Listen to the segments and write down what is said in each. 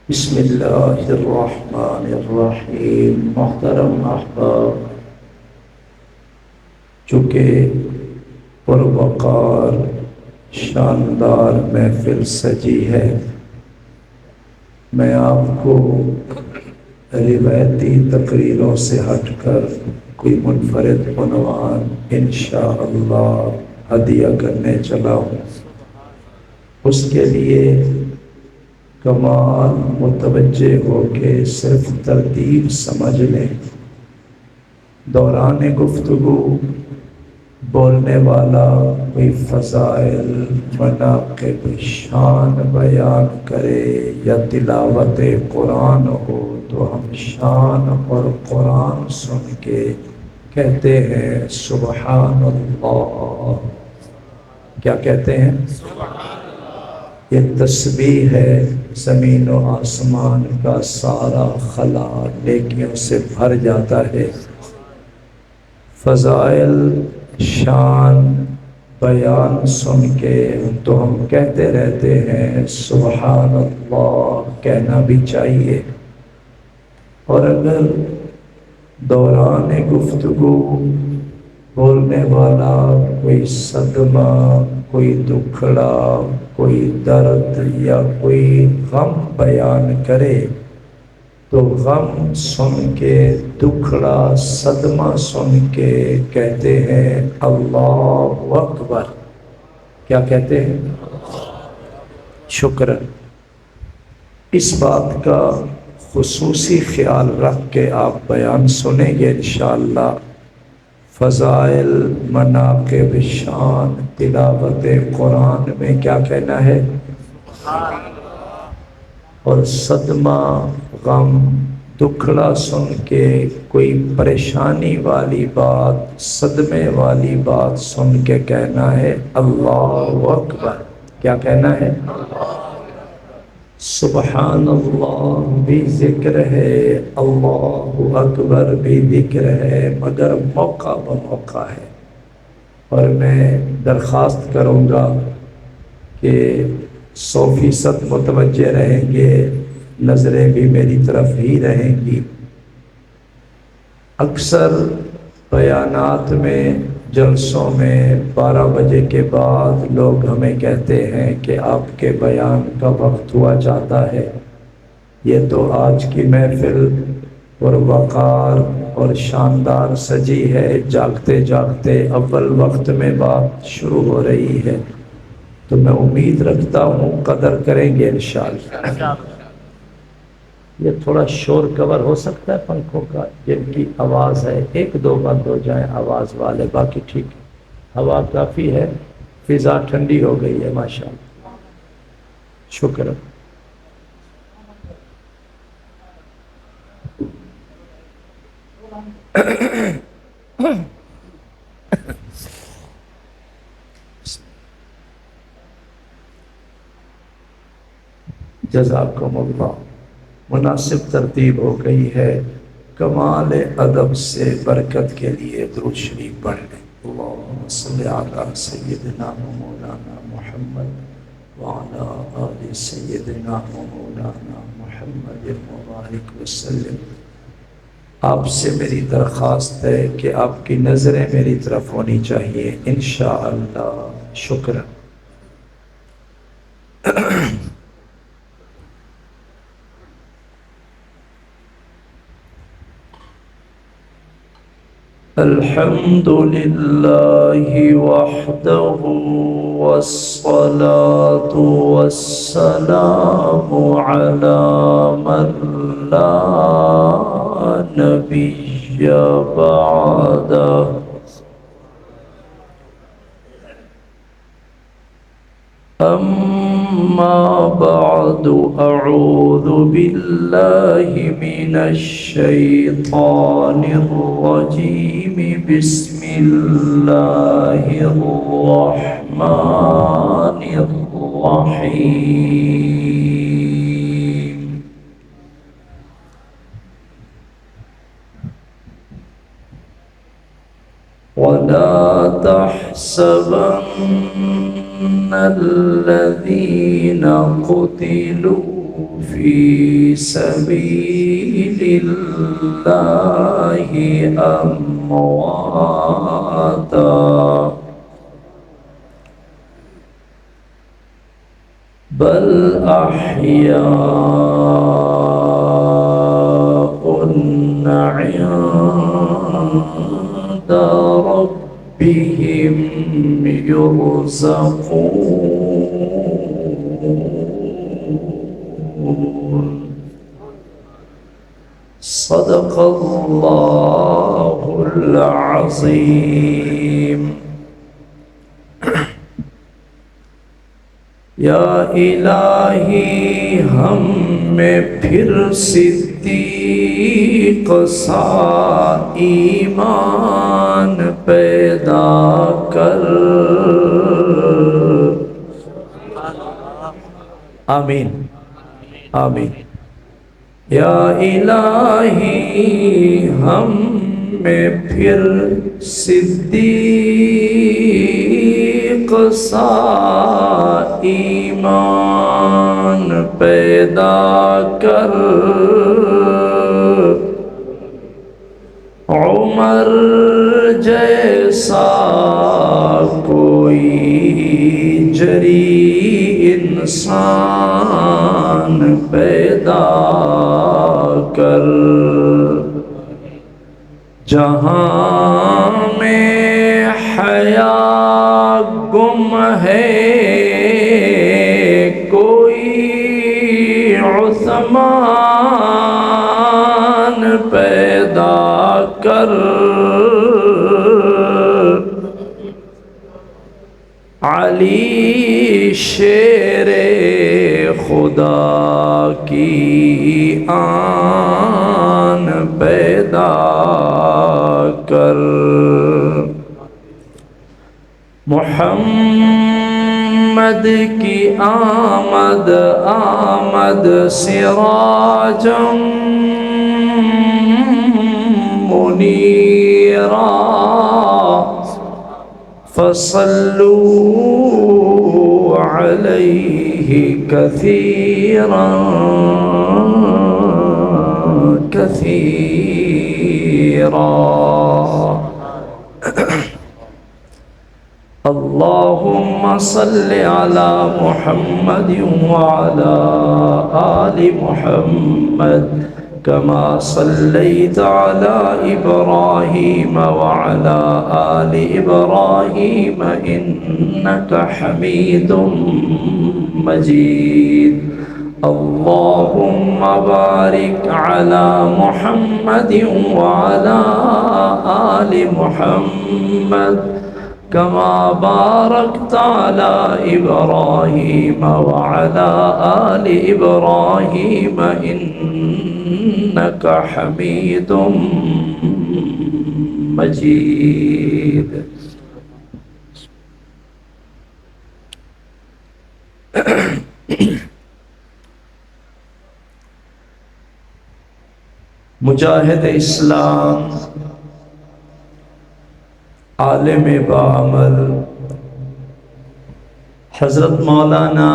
بسم اللہ الرحمن الرحیم۔ محترم احباب، چونکہ پروقار شاندار محفل سجی ہے، میں آپ کو روایتی تقریروں سے ہٹ کر کوئی منفرد عنوان انشاءاللہ ہدیہ کرنے چلا ہوں۔ اس کے لیے کمال متوجہ ہو کے صرف ترتیب سمجھ لیں۔ دوران گفتگو بولنے والا کوئی فضائل، مناقب، شان بیان کرے یا تلاوت قرآن ہو تو ہم شان اور قرآن سن کے کہتے ہیں سبحان اللہ۔ کیا کہتے ہیں؟ یہ تسبیح ہے، زمین و آسمان کا سارا خلا نیکیوں سے بھر جاتا ہے۔ فضائل، شان بیان سن کے تو ہم کہتے رہتے ہیں سبحان اللہ، کہنا بھی چاہیے۔ اور اگر دوران گفتگو بولنے والا کوئی صدمہ، کوئی دکھڑا، کوئی درد یا کوئی غم بیان کرے تو غم سن کے، دکھڑا، صدمہ سن کے کہتے ہیں اللہ اکبر۔ کیا کہتے ہیں؟ شکر۔ اس بات کا خصوصی خیال رکھ کے آپ بیان سنیں گے انشاءاللہ۔ فضائل، مناقب، شان، تلاوت قرآن میں کیا کہنا ہے؟ اور صدمہ، غم، دکھڑا سن کے، کوئی پریشانی والی بات، صدمے والی بات سن کے کہنا ہے اللہ اکبر۔ کیا کہنا ہے؟ سبحان اللہ بھی ذکر ہے، اللہ اکبر بھی ذکر ہے، مگر موقع بموقع ہے۔ اور میں درخواست کروں گا کہ 100% متوجہ رہیں گے، نظریں بھی میری طرف ہی رہیں گی۔ اکثر بیانات میں، جلسوں میں 12 بجے کے بعد لوگ ہمیں کہتے ہیں کہ آپ کے بیان کا وقت ہوا جاتا ہے۔ یہ تو آج کی محفل پروقار اور شاندار سجی ہے، جاگتے جاگتے اول وقت میں بات شروع ہو رہی ہے، تو میں امید رکھتا ہوں قدر کریں گے انشاءاللہ۔ یہ تھوڑا شور کور ہو سکتا ہے پنکھوں کا، جن کی آواز ہے 1-2 بند ہو جائیں آواز والے، باقی ٹھیک ہے۔ ہوا کافی ہے، فضا ٹھنڈی ہو گئی ہے ماشاءاللہ۔ شکر۔ جزاکم اللہ۔ مناسب ترتیب ہو گئی ہے، کمال ادب سے برکت کے لیے درود شریف پڑھ لیں۔ اللہم صلی علی سیدنا و مولانا محمد وعلی آل سیدنا و مولانا محمد مبارک وسلم۔ آپ سے میری درخواست ہے کہ آپ کی نظریں میری طرف ہونی چاہیے انشاءاللہ۔ شکر۔ الحمد للہ وحدہ والصلاة والسلام علی من لا نبی بعدہ۔ اما بعد، اعوذ باللہ من الشیطان الرجیم، بسم اللہ الرحمن الرحیم۔ ون لا تحسبن الذين قتلوا في سبيل الله أمواتا بل أحياء عند ربهم يرزقون صدق الله العظيم یا الہی ہم میں پھر صدیق سا ایمان پیدا کر آمین آمین یا الہی ہم میں پھر صدیق سا ایمان پیدا کر عمر جیسا کوئی جری انسان پیدا کر جہاں میں حیا گم ہے کوئی عثمان پیدا کر علی شیر خدا کی آن پیدا کر محمد کی آمد آمد سراجم منیرا فصلوا علیہ کثیرا کثیرا اللهم صل على محمد وعلى آل محمد كما صليت على إبراهيم وعلى آل إبراهيم إنك حميد مجيد اللهم بارك على محمد وعلى آل محمد كما باركت على إبراهيم وعلى آل إبراهيم إنك حميد مجيد مجاہد اسلام عالم بعمل حضرت مولانا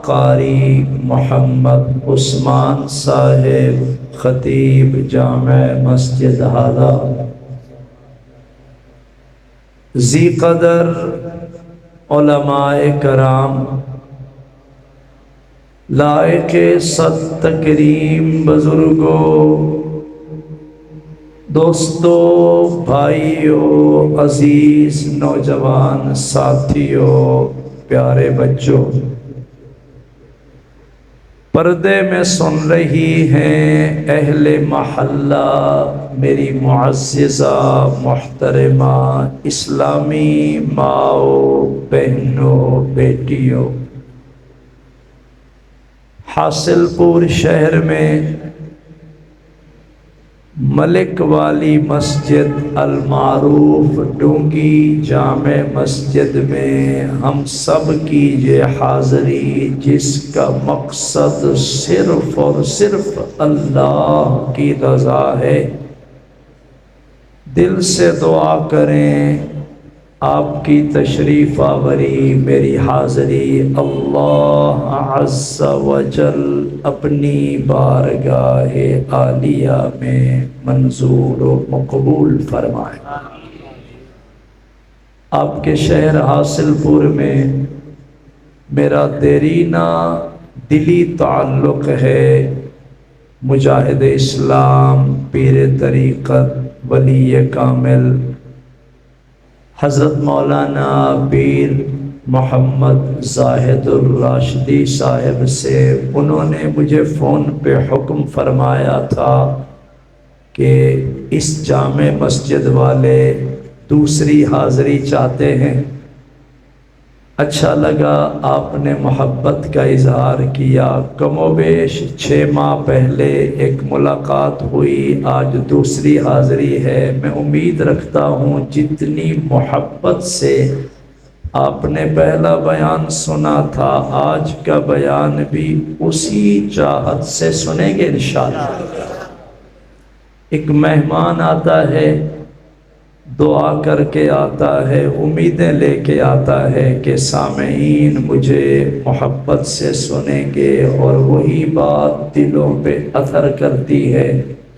قاری محمد عثمان صاحب خطیب جامع مسجد ہالہ ذی قدر علماء کرام لائق صد تکریم بزرگوں دوستو بھائیو عزیز نوجوان ساتھیو پیارے بچوں پردے میں سن رہی ہیں اہل محلہ میری معززہ محترمہ اسلامی ماؤ بہنوں بیٹیوں حاصل پور شہر میں ملک والی مسجد المعروف ڈونگی جامع مسجد میں ہم سب کی یہ حاضری جس کا مقصد صرف اور صرف اللہ کی رضا ہے دل سے دعا کریں آپ کی تشریف آوری، میری حاضری اللہ عز و جل اپنی بارگاہ عالیہ میں منظور و مقبول فرمائے۔ آپ کے شہر حاصل پور میں میرا دیرینہ دلی تعلق ہے مجاہد اسلام، پیر طریقت، ولی کامل حضرت مولانا پیر محمد زاہد الراشدی صاحب سے۔ انہوں نے مجھے فون پہ حکم فرمایا تھا کہ اس جامع مسجد والے دوسری حاضری چاہتے ہیں۔ اچھا لگا آپ نے محبت کا اظہار کیا۔ کم و بیش 6 ماہ پہلے ایک ملاقات ہوئی، آج دوسری حاضری ہے۔ میں امید رکھتا ہوں جتنی محبت سے آپ نے پہلا بیان سنا تھا، آج کا بیان بھی اسی چاہت سے سنیں گے انشاءاللہ۔ ایک مہمان آتا ہے، دعا کر کے آتا ہے، امیدیں لے کے آتا ہے کہ سامعین مجھے محبت سے سنیں گے، اور وہی بات دلوں پہ اثر کرتی ہے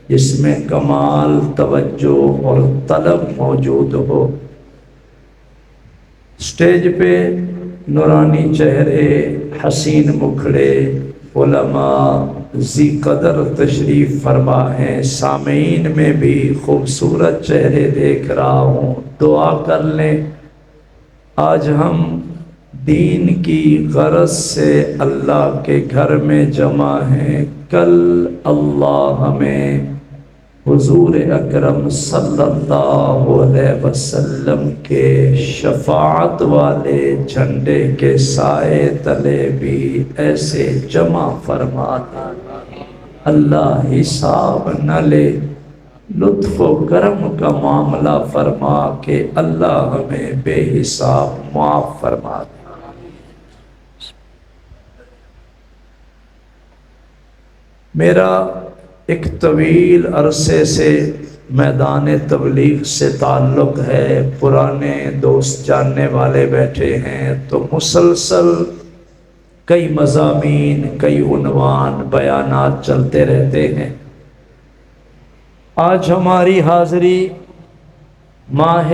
جس میں کمال توجہ اور طلب موجود ہو۔ سٹیج پہ نورانی چہرے، حسین مکھڑے، علماء ذی قدر تشریف فرما ہیں، سامعین میں بھی خوبصورت چہرے دیکھ رہا ہوں۔ دعا کر لیں، آج ہم دین کی غرض سے اللہ کے گھر میں جمع ہیں، کل اللہ ہمیں حضور اکرم صلی اللہ علیہ وسلم کے شفاعت والے جھنڈے کے سائے تلے بھی ایسے جمع فرماتا، اللہ حساب نہ لے، لطف و کرم کا معاملہ فرما کہ اللہ ہمیں بے حساب معاف فرما دے۔ میرا ایک طویل عرصے سے میدان تبلیغ سے تعلق ہے، پرانے دوست جاننے والے بیٹھے ہیں، تو مسلسل کئی مضامین، کئی عنوان، بیانات چلتے رہتے ہیں۔ آج ہماری حاضری ماہ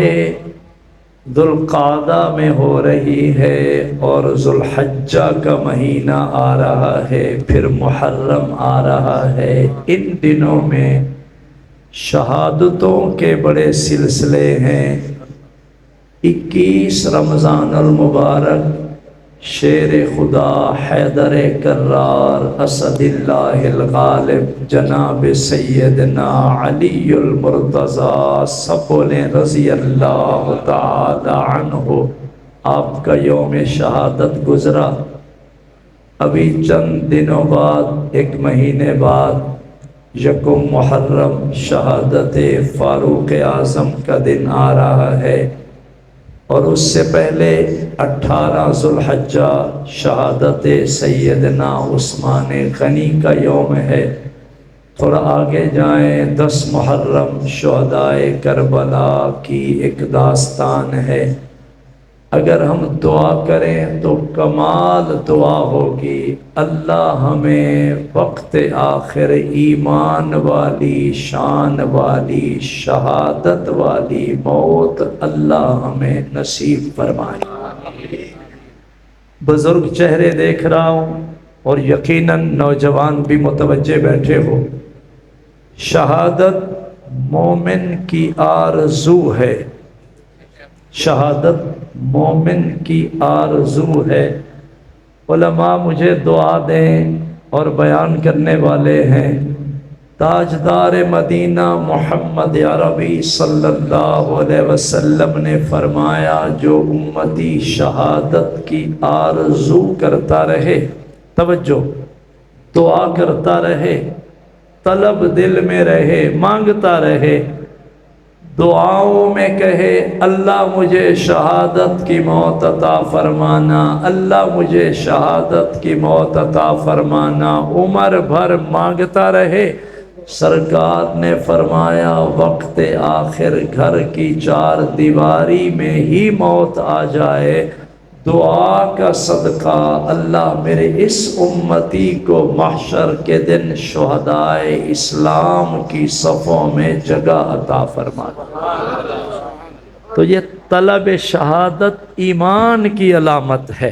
ذوالقعدہ میں ہو رہی ہے، اور ذوالحجہ کا مہینہ آ رہا ہے، پھر محرم آ رہا ہے۔ ان دنوں میں شہادتوں کے بڑے سلسلے ہیں۔ 21 رمضان المبارک شیر خدا حیدر کرار اسد اللہ الغالب جناب سیدنا علی المرتضیٰ، سب بولیں رضی اللہ تعالی عنہ، آپ کا یوم شہادت گزرا۔ ابھی چند دنوں بعد، ایک مہینے بعد، یکم محرم شہادت فاروق اعظم کا دن آ رہا ہے، اور اس سے پہلے 18 ذوالحجہ شہادت سیدنا عثمان غنی کا یوم ہے۔ تھوڑا آگے جائیں، 10 محرم شہدائے کربلا کی ایک داستان ہے۔ اگر ہم دعا کریں تو کمال دعا ہوگی، اللہ ہمیں وقت آخر ایمان والی، شان والی، شہادت والی موت اللہ ہمیں نصیب فرمائے۔ بزرگ چہرے دیکھ رہا ہوں، اور یقیناً نوجوان بھی متوجہ بیٹھے ہو۔ شہادت مومن کی آرزو ہے، شہادت مومن کی آرزو ہے۔ علماء مجھے دعا دیں، اور بیان کرنے والے ہیں، تاجدار مدینہ محمد عربی صلی اللہ علیہ وسلم نے فرمایا، جو امتی شہادت کی آرزو کرتا رہے، توجہ، دعا کرتا رہے، طلب دل میں رہے، مانگتا رہے، دعاؤں میں کہے اللہ مجھے شہادت کی موت عطا فرمانا، اللہ مجھے شہادت کی موت عطا فرمانا، عمر بھر مانگتا رہے، سرکار نے فرمایا وقت آخر گھر کی چار دیواری میں ہی موت آ جائے، دعا کا صدقہ اللہ میرے اس امتی کو محشر کے دن شہدائے اسلام کی صفوں میں جگہ عطا فرما دے۔ تو یہ طلب شہادت ایمان کی علامت ہے،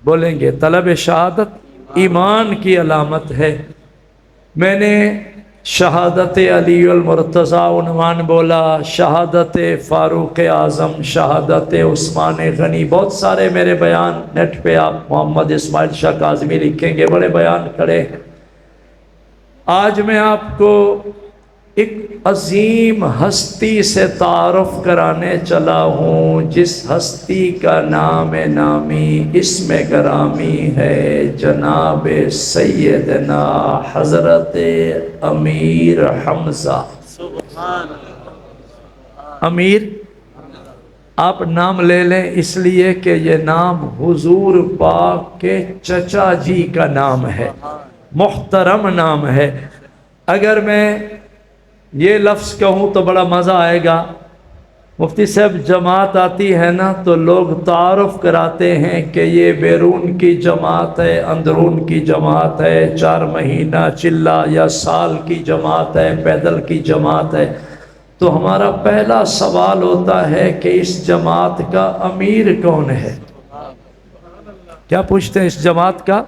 بولیں گے طلب شہادت ایمان کی علامت ہے۔ میں نے شہادت علی المرتضیٰ عنوان بولا، شہادت فاروق اعظم، شہادت عثمان غنی، بہت سارے میرے بیان نیٹ پہ آپ محمد اسماعیل شاہ کاظمی لکھیں گے، بڑے بیان کھڑے ہیں۔ آج میں آپ کو ایک عظیم ہستی سے تعارف کرانے چلا ہوں، جس ہستی کا نام نامی اسم گرامی ہے جناب سیدنا حضرت امیر حمزہ۔ امیر آپ نام لے لیں اس لیے کہ یہ نام حضور پاک کے چچا جی کا نام ہے، محترم نام ہے۔ اگر میں یہ لفظ کہوں تو بڑا مزہ آئے گا۔ مفتی صاحب جماعت آتی ہے نا تو لوگ تعارف کراتے ہیں کہ یہ بیرون کی جماعت ہے، اندرون کی جماعت ہے، 4 مہینہ چلہ یا سال کی جماعت ہے، پیدل کی جماعت ہے۔ تو ہمارا پہلا سوال ہوتا ہے کہ اس جماعت کا امیر کون ہے؟ کیا پوچھتے ہیں؟ اس جماعت کا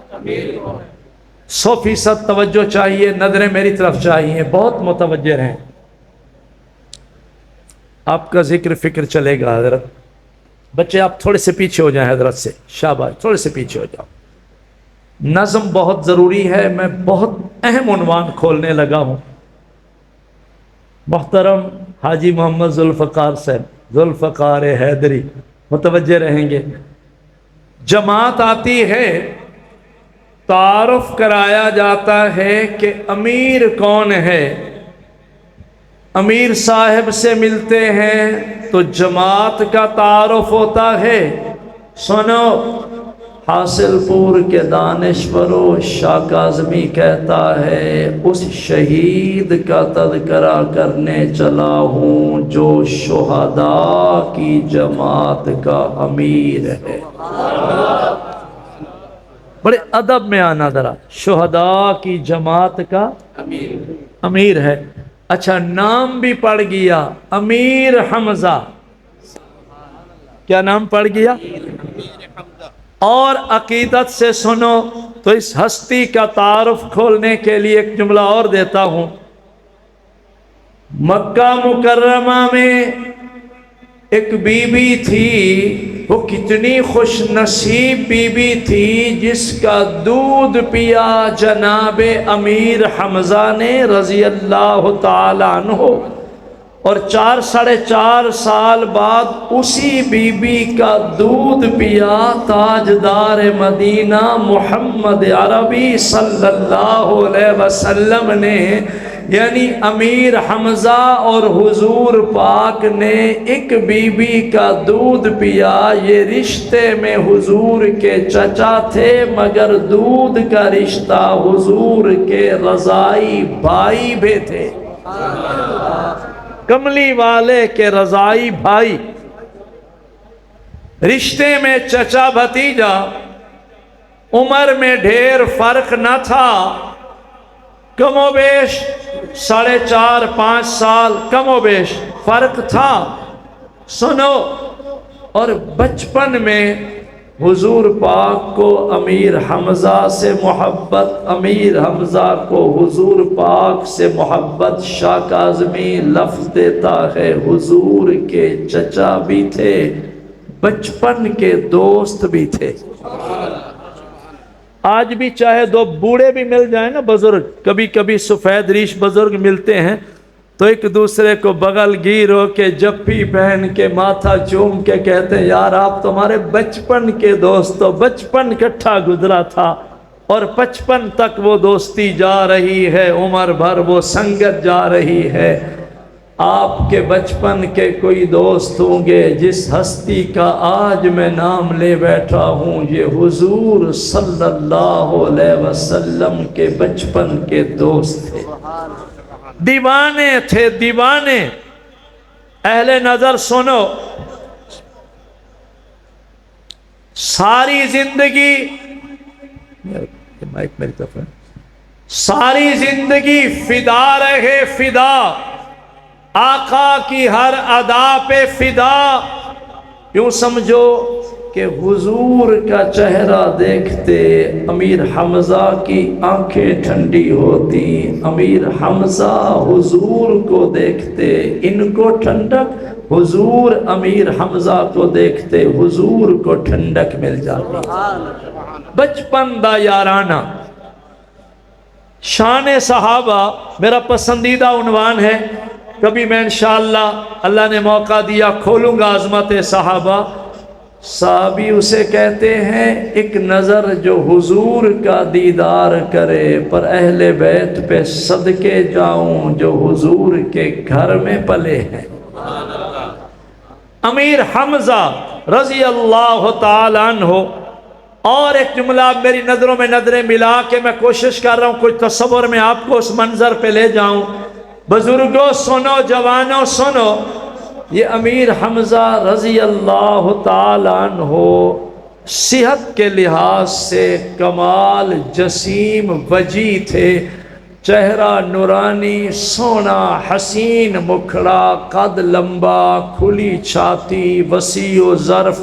100% توجہ چاہیے، نظریں میری طرف چاہیے، بہت متوجہ رہیں۔ آپ کا ذکر فکر چلے گا حضرت۔ بچے آپ تھوڑے سے پیچھے ہو جائیں حضرت سے، شاباش، تھوڑے سے پیچھے ہو جاؤ۔ نظم بہت ضروری ہے، میں بہت اہم عنوان کھولنے لگا ہوں۔ محترم حاجی محمد ذوالفقار صاحب، ذوالفقار حیدری، متوجہ رہیں گے۔ جماعت آتی ہے، تعارف کرایا جاتا ہے کہ امیر کون ہے۔ امیر صاحب سے ملتے ہیں تو جماعت کا تعارف ہوتا ہے۔ سنو، حاصل پور کے دانشورو شاہ کاظمی کہتا ہے اس شہید کا تذکرہ کرنے چلا ہوں جو شہداء کی جماعت کا امیر ہے۔ بڑے ادب میں آنا ذرا، شہداء کی جماعت کا امیر ہے۔ اچھا، نام بھی پڑ گیا امیر حمزہ۔ کیا نام پڑ گیا؟ اور عقیدت سے سنو تو اس ہستی کا تعارف کھولنے کے لیے ایک جملہ اور دیتا ہوں۔ مکہ مکرمہ میں ایک بی بی تھی، وہ کتنی خوش نصیب بی بی تھی جس کا دودھ پیا جناب امیر حمزہ نے رضی اللہ تعالیٰ عنہ، اور 4 سال بعد اسی بی بی کا دودھ پیا تاجدار مدینہ محمد عربی صلی اللہ علیہ وسلم نے، یعنی امیر حمزہ اور حضور پاک نے ایک بی بی کا دودھ پیا۔ یہ رشتے میں حضور کے چچا تھے مگر دودھ کا رشتہ حضور کے رضائی بھائی بھی تھے، کملی والے کے رضائی بھائی۔ رشتے میں چچا بھتیجا، عمر میں ڈھیر فرق نہ تھا، کم و بیش 4.5-5 سال کم و بیش فرق تھا۔ سنو، اور بچپن میں حضور پاک کو امیر حمزہ سے محبت، امیر حمزہ کو حضور پاک سے محبت۔ شاہ کاظمی لفظ دیتا ہے حضور کے چچا بھی تھے، بچپن کے دوست بھی تھے۔ آج بھی چاہے 2 بوڑھے بھی مل جائیں نا بزرگ، کبھی کبھی سفید ریش بزرگ ملتے ہیں تو ایک دوسرے کو بغل گیر ہو کے جپی پہن کے ماتھا چوم کے کہتے ہیں یار آپ تمہارے بچپن کے دوست ہو، بچپن کٹھا گزرا تھا اور 55 تک وہ دوستی جا رہی ہے، عمر بھر وہ سنگت جا رہی ہے۔ آپ کے بچپن کے کوئی دوست ہوں گے، جس ہستی کا آج میں نام لے بیٹھا ہوں یہ حضور صلی اللہ علیہ وسلم کے بچپن کے دوست تھے۔ دیوانے تھے دیوانے. اہل نظر سنو، ساری زندگی مائک میری طرف ہے، ساری زندگی فدا رہے فدا، آقا کی ہر ادا پہ فدا. یوں سمجھو کہ حضور کا چہرہ دیکھتے امیر حمزہ کی آنکھیں ٹھنڈی ہوتی. امیر حمزہ حضور کو دیکھتے ان کو ٹھنڈک، حضور امیر حمزہ کو دیکھتے حضور کو ٹھنڈک مل جاتی. بچپن دا یارانہ. شان صحابہ میرا پسندیدہ عنوان ہے، کبھی میں انشاءاللہ اللہ نے موقع دیا کھولوں گا عظمت صحابہ. صحابی اسے کہتے ہیں ایک نظر جو حضور کا دیدار کرے، پر اہل بیت پہ صدقے جاؤں جو حضور کے گھر میں پلے ہیں. امیر حمزہ رضی اللہ تعالی عنہ. اور ایک جملہ میری نظروں میں نظریں ملا کے میں کوشش کر رہا ہوں کچھ تصور میں آپ کو اس منظر پہ لے جاؤں. بزرگوں سنو، جوانوں سنو، یہ امیر حمزہ رضی اللہ تعالی عنہ صحت کے لحاظ سے کمال جسیم وجی تھے. چہرہ نورانی، سونا، حسین مکھڑا، قد لمبا، کھلی چھاتی، وسیع و ظرف،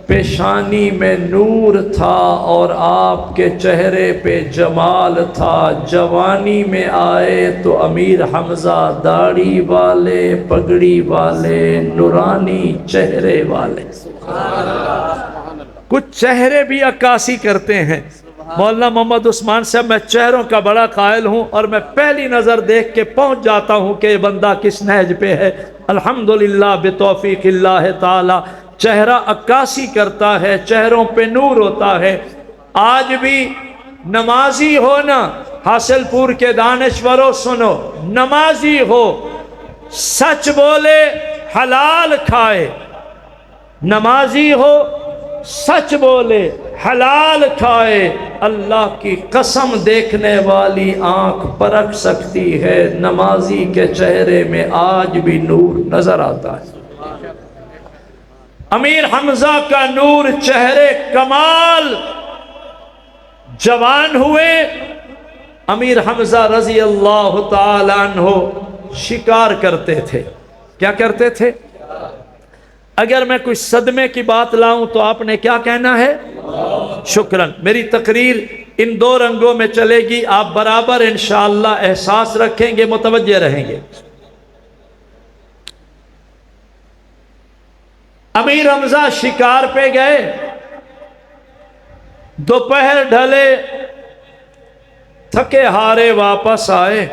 پیشانی میں نور تھا اور آپ کے چہرے پہ جمال تھا. جوانی میں آئے تو امیر حمزہ داڑھی والے، پگڑی والے، نورانی چہرے والے. کچھ چہرے بھی عکاسی کرتے ہیں. مولانا محمد عثمان صاحب، میں چہروں کا بڑا قائل ہوں اور میں پہلی نظر دیکھ کے پہنچ جاتا ہوں کہ یہ بندہ کس نہج پہ ہے. الحمدللہ بتوفیق اللہ تعالی. چہرہ عکاسی کرتا ہے، چہروں پہ نور ہوتا ہے. آج بھی نمازی ہو نا، حاصل پور کے دانشوروں سنو، نمازی ہو سچ بولے حلال کھائے، نمازی ہو سچ بولے حلال کھائے، اللہ کی قسم دیکھنے والی آنکھ پرکھ سکتی ہے نمازی کے چہرے میں آج بھی نور نظر آتا ہے. امیر حمزہ کا نور چہرے کمال. جوان ہوئے امیر حمزہ رضی اللہ تعالی عنہ شکار کرتے تھے. کیا کرتے تھے؟ اگر میں کوئی صدمے کی بات لاؤں تو آپ نے کیا کہنا ہے؟ شکراً. میری تقریر ان دو رنگوں میں چلے گی، آپ برابر انشاءاللہ احساس رکھیں گے، متوجہ رہیں گے. امیر حمزہ شکار پہ گئے، دوپہر ڈھلے، تھکے ہارے واپس آئے.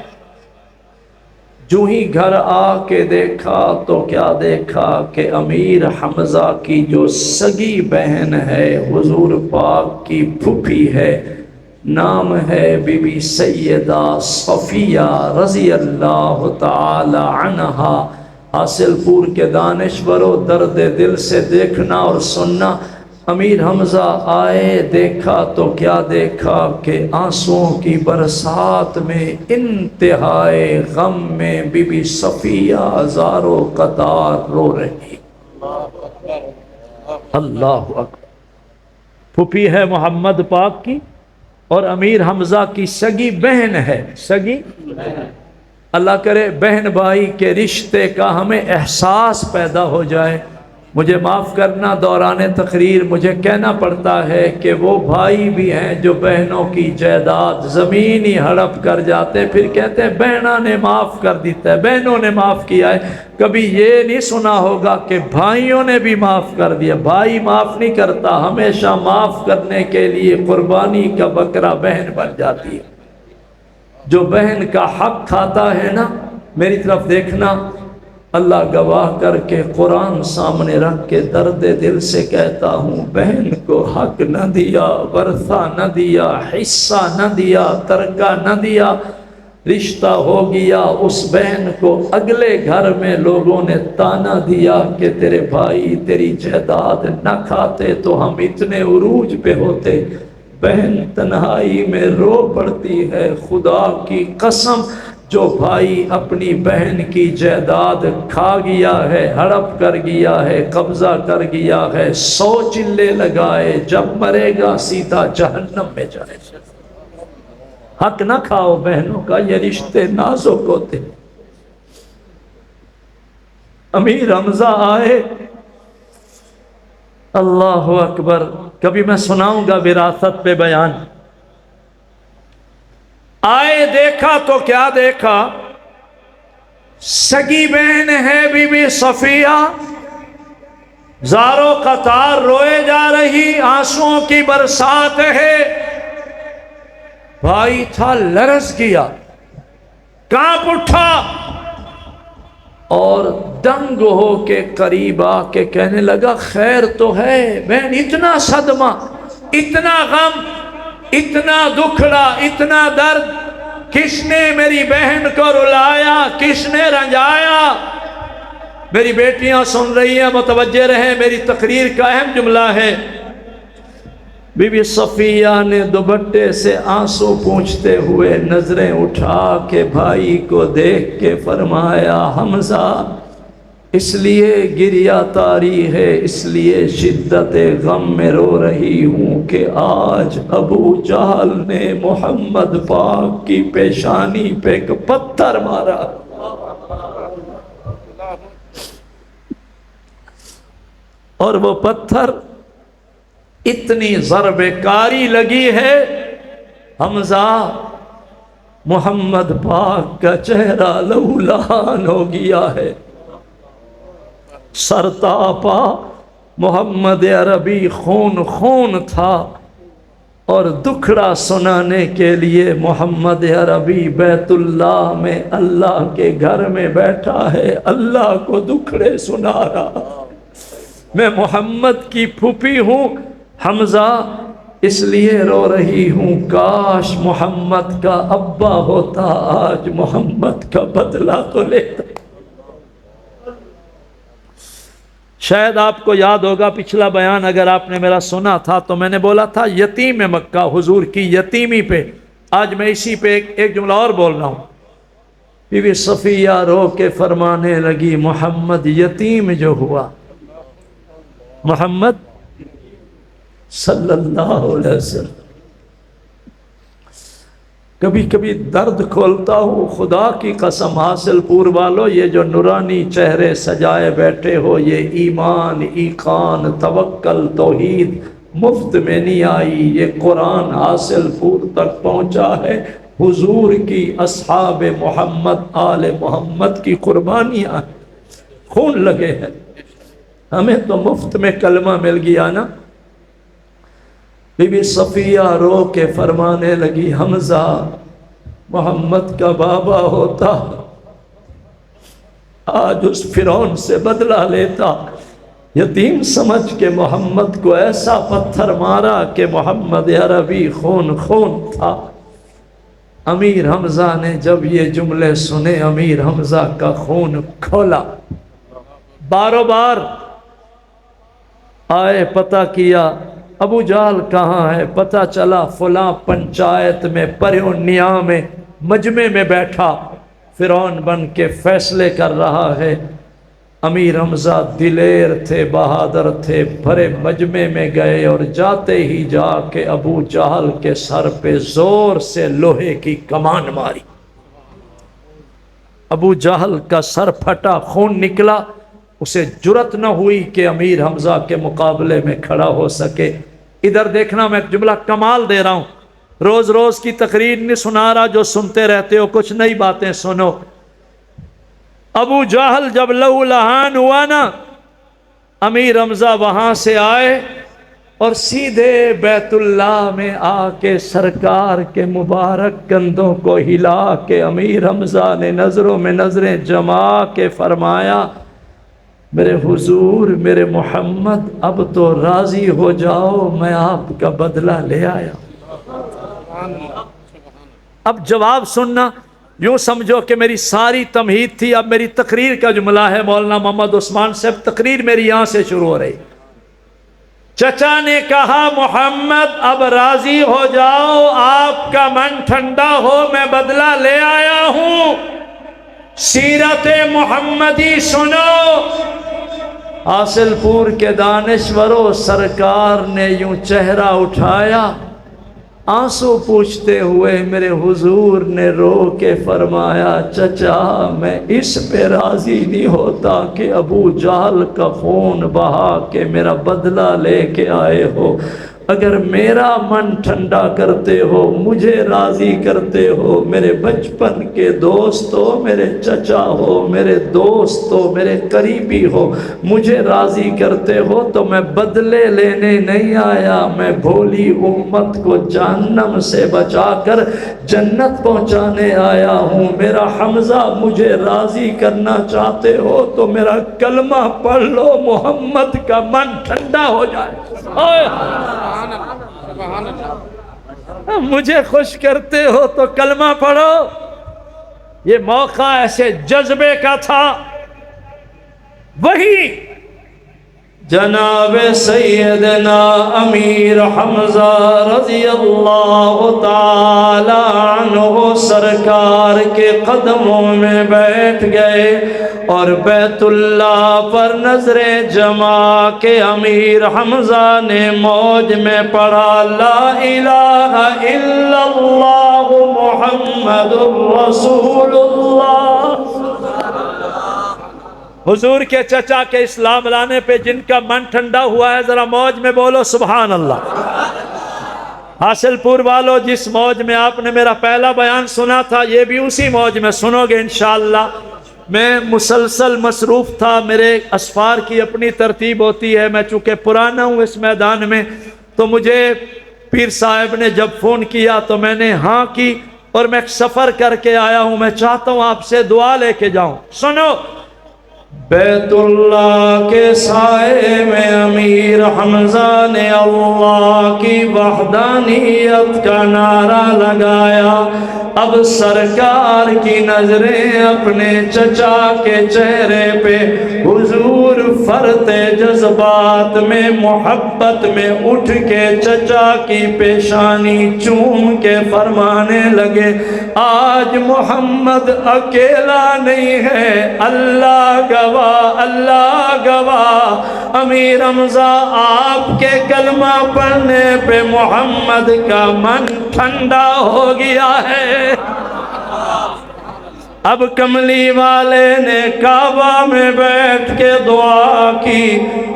جو ہی گھر آ کے دیکھا تو کیا دیکھا کہ امیر حمزہ کی جو سگی بہن ہے، حضور پاک کی پھوپھی ہے، نام ہے بی بی سیدہ صفیہ رضی اللہ تعالی عنہا. حاصل پور کے دانشوروں، درد دل سے دیکھنا اور سننا. امیر حمزہ آئے، دیکھا تو کیا دیکھا کہ آنسوؤں کی برسات میں انتہائے غم میں بی بی صفیہ ہزاروں قطار رو رہی. اللہ اکبر. پھوپھی ہے محمد پاک کی اور امیر حمزہ کی سگی بہن ہے. سگی اللہ کرے بہن بھائی کے رشتے کا ہمیں احساس پیدا ہو جائے. مجھے معاف کرنا، دوران تقریر مجھے کہنا پڑتا ہے کہ وہ بھائی بھی ہیں جو بہنوں کی جائیداد زمین ہی ہڑپ کر جاتے، پھر کہتے ہیں بہنوں نے معاف کر دیتا ہے، بہنوں نے معاف کیا ہے. کبھی یہ نہیں سنا ہوگا کہ بھائیوں نے بھی معاف کر دیا. بھائی معاف نہیں کرتا، ہمیشہ معاف کرنے کے لیے قربانی کا بکرا بہن بن جاتی ہے. جو بہن کا حق کھاتا ہے نا، میری طرف دیکھنا، اللہ گواہ کر کے قرآن سامنے رکھ کے درد دل سے کہتا ہوں، بہن کو حق نہ دیا، ورثہ نہ دیا، حصہ نہ دیا، ترکہ نہ دیا، رشتہ ہو گیا. اس بہن کو اگلے گھر میں لوگوں نے تانا دیا کہ تیرے بھائی تیری جائیداد نہ کھاتے تو ہم اتنے عروج پہ ہوتے. بہن تنہائی میں رو پڑتی ہے، خدا کی قسم جو بھائی اپنی بہن کی جائیداد کھا گیا ہے، ہڑپ کر گیا ہے، قبضہ کر گیا ہے، 100 چلے لگائے، جب مرے گا سیدھا جہنم میں جائے۔ حق نہ کھاؤ بہنوں کا، یہ رشتے نازک ہوتے۔ امیر حمزہ آئے، اللہ اکبر، کبھی میں سناؤں گا وراثت پہ بیان۔ آئے دیکھا تو کیا دیکھا، سگی بہن ہے بی بی صفیہ، زاروں قطار روئے جا رہی، آنسوؤں کی برسات ہے۔ بھائی تھا لرز گیا، کانپ اٹھا، اور دنگ ہو کے قریب آ کے کہنے لگا خیر تو ہے بہن، اتنا صدمہ، اتنا غم، اتنا دکھڑا، اتنا درد، کس نے میری بہن کو رلایا، کس نے رنجایا؟ میری بیٹیاں سن رہی ہیں، متوجہ رہیں، میری تقریر کا اہم جملہ ہے۔ بی بی صفیہ نے دوپٹے سے آنسو پونچھتے ہوئے نظریں اٹھا کے بھائی کو دیکھ کے فرمایا حمزہ اس لیے گریہ طاری ہے، اس لیے شدت غم میں رو رہی ہوں کہ آج ابو جہل نے محمد پاک کی پیشانی پہ ایک پتھر مارا، اور وہ پتھر اتنی ضرب کاری لگی ہے، حمزہ محمد پاک کا چہرہ لہولہان ہو گیا ہے، سر تاپا، محمد عربی خون خون تھا، اور دکھڑا سنانے کے لیے محمد عربی بیت اللہ میں اللہ کے گھر میں بیٹھا ہے، اللہ کو دکھڑے سنا رہا۔ میں محمد کی پھوپھی ہوں حمزہ، اس لیے رو رہی ہوں، کاش محمد کا ابا ہوتا، آج محمد کا بدلہ تو لیتا۔ شاید آپ کو یاد ہوگا پچھلا بیان اگر آپ نے میرا سنا تھا تو میں نے بولا تھا یتیم مکہ، حضور کی یتیمی پہ، آج میں اسی پہ ایک جملہ اور بول رہا ہوں۔ بی بی صفیہ رو کے فرمانے لگی محمد یتیم جو ہوا، محمد صلی اللہ علیہ وسلم، کبھی کبھی درد کھولتا ہوں، خدا کی قسم حاصل پور والو، یہ جو نورانی چہرے سجائے بیٹھے ہو، یہ ایمان، ایقان، توکل، توحید مفت میں نہیں آئی، یہ قرآن حاصل پور تک پہنچا ہے، حضور کی اصحاب محمد آل محمد کی قربانیاں، خون لگے ہیں، ہمیں تو مفت میں کلمہ مل گیا نا۔ بی بی صفیہ رو کے فرمانے لگی حمزہ محمد کا بابا ہوتا، آج اس فرعون سے بدلہ لیتا، یتیم سمجھ کے محمد کو ایسا پتھر مارا کہ محمد عربی خون خون تھا۔ امیر حمزہ نے جب یہ جملے سنے، امیر حمزہ کا خون کھولا، باروں بار آئے، پتہ کیا ابو جہل کہاں ہے، پتہ چلا فلاں پنچایت میں پریونیا میں مجمع میں بیٹھا فرعون بن کے فیصلے کر رہا ہے۔ امیر حمزہ دلیر تھے، بہادر تھے، بھرے مجمع میں گئے اور جاتے ہی جا کے ابو جہل کے سر پہ زور سے لوہے کی کمان ماری، ابو جہل کا سر پھٹا، خون نکلا، اسے جرت نہ ہوئی کہ امیر حمزہ کے مقابلے میں کھڑا ہو سکے۔ ادھر دیکھنا، میں ایک جملہ کمال دے رہا ہوں، روز روز کی تقریر نہیں سنا رہا، جو سنتے رہتے ہو کچھ نئی باتیں سنو۔ ابو جہل جب لہو لہان ہوا نا، امیر حمزہ وہاں سے آئے اور سیدھے بیت اللہ میں آ کے سرکار کے مبارک کندھوں کو ہلا کے امیر حمزہ نے نظروں میں نظریں جما کے فرمایا میرے حضور، میرے محمد، اب تو راضی ہو جاؤ، میں آپ کا بدلہ لے آیا۔ اب جواب سننا، یوں سمجھو کہ میری ساری تمہید تھی، اب میری تقریر کا جملہ ہے۔ مولانا محمد عثمان صاحب، تقریر میری یہاں سے شروع ہو رہی۔ چچا نے کہا محمد اب راضی ہو جاؤ، آپ کا من ٹھنڈا ہو، میں بدلہ لے آیا ہوں، سیرت محمدی سنو۔ حاصل پور کے دانشوروں، سرکار نے یوں چہرہ اٹھایا، آنسو پوچھتے ہوئے میرے حضور نے رو کے فرمایا چچا میں اس پہ راضی نہیں ہوتا کہ ابو جہل کا خون بہا کے میرا بدلہ لے کے آئے ہو، اگر میرا من ٹھنڈا کرتے ہو، مجھے راضی کرتے ہو، میرے بچپن کے دوست ہو، میرے چچا ہو، میرے دوست ہو، میرے قریبی ہو، مجھے راضی کرتے ہو تو میں بدلے لینے نہیں آیا، میں بھولی امت کو جہنم سے بچا کر جنت پہنچانے آیا ہوں۔ میرا حمزہ مجھے راضی کرنا چاہتے ہو تو میرا کلمہ پڑھ لو، محمد کا من ٹھنڈا ہو جائے۔ مجھے خوش کرتے ہو تو کلمہ پڑھو۔ یہ موقع ایسے جذبے کا تھا، وہی جناب سیدنا امیر حمزہ رضی اللہ تعالی عنہ سرکار کے قدموں میں بیٹھ گئے اور بیت اللہ پر نظریں جما کے امیر حمزہ نے موج میں پڑھا لا الہ الا اللہ محمد رسول اللہ۔ حضور کے چچا کے اسلام لانے پہ جن کا من ٹھنڈا ہوا ہے ذرا موج میں بولو سبحان اللہ۔ حاصل پور والو، جس موج میں آپ نے میرا پہلا بیان سنا تھا یہ بھی اسی موج میں سنو گے انشاءاللہ۔ میں مسلسل مصروف تھا، میرے اسفار کی اپنی ترتیب ہوتی ہے، میں چونکہ پرانا ہوں اس میدان میں، تو مجھے پیر صاحب نے جب فون کیا تو میں نے ہاں کی، اور میں سفر کر کے آیا ہوں، میں چاہتا ہوں آپ سے دعا لے کے جاؤں۔ سنو، بیت اللہ کے سائے میں امیر حمزہ نے اللہ کی وحدانیت کا نعرہ لگایا۔ اب سرکار کی نظریں اپنے چچا کے چہرے پہ، حضور فرط جذبات میں محبت میں اٹھ کے چچا کی پیشانی چوم کے فرمانے لگے آج محمد اکیلا نہیں ہے، اللہ گواہ، اللہ گواہ، امیر حمزہ آپ کے کلمہ پڑھنے پہ محمد کا من ٹھنڈا ہو گیا ہے۔ اب کملی والے نے کعبہ میں بیٹھ کے دعا کی،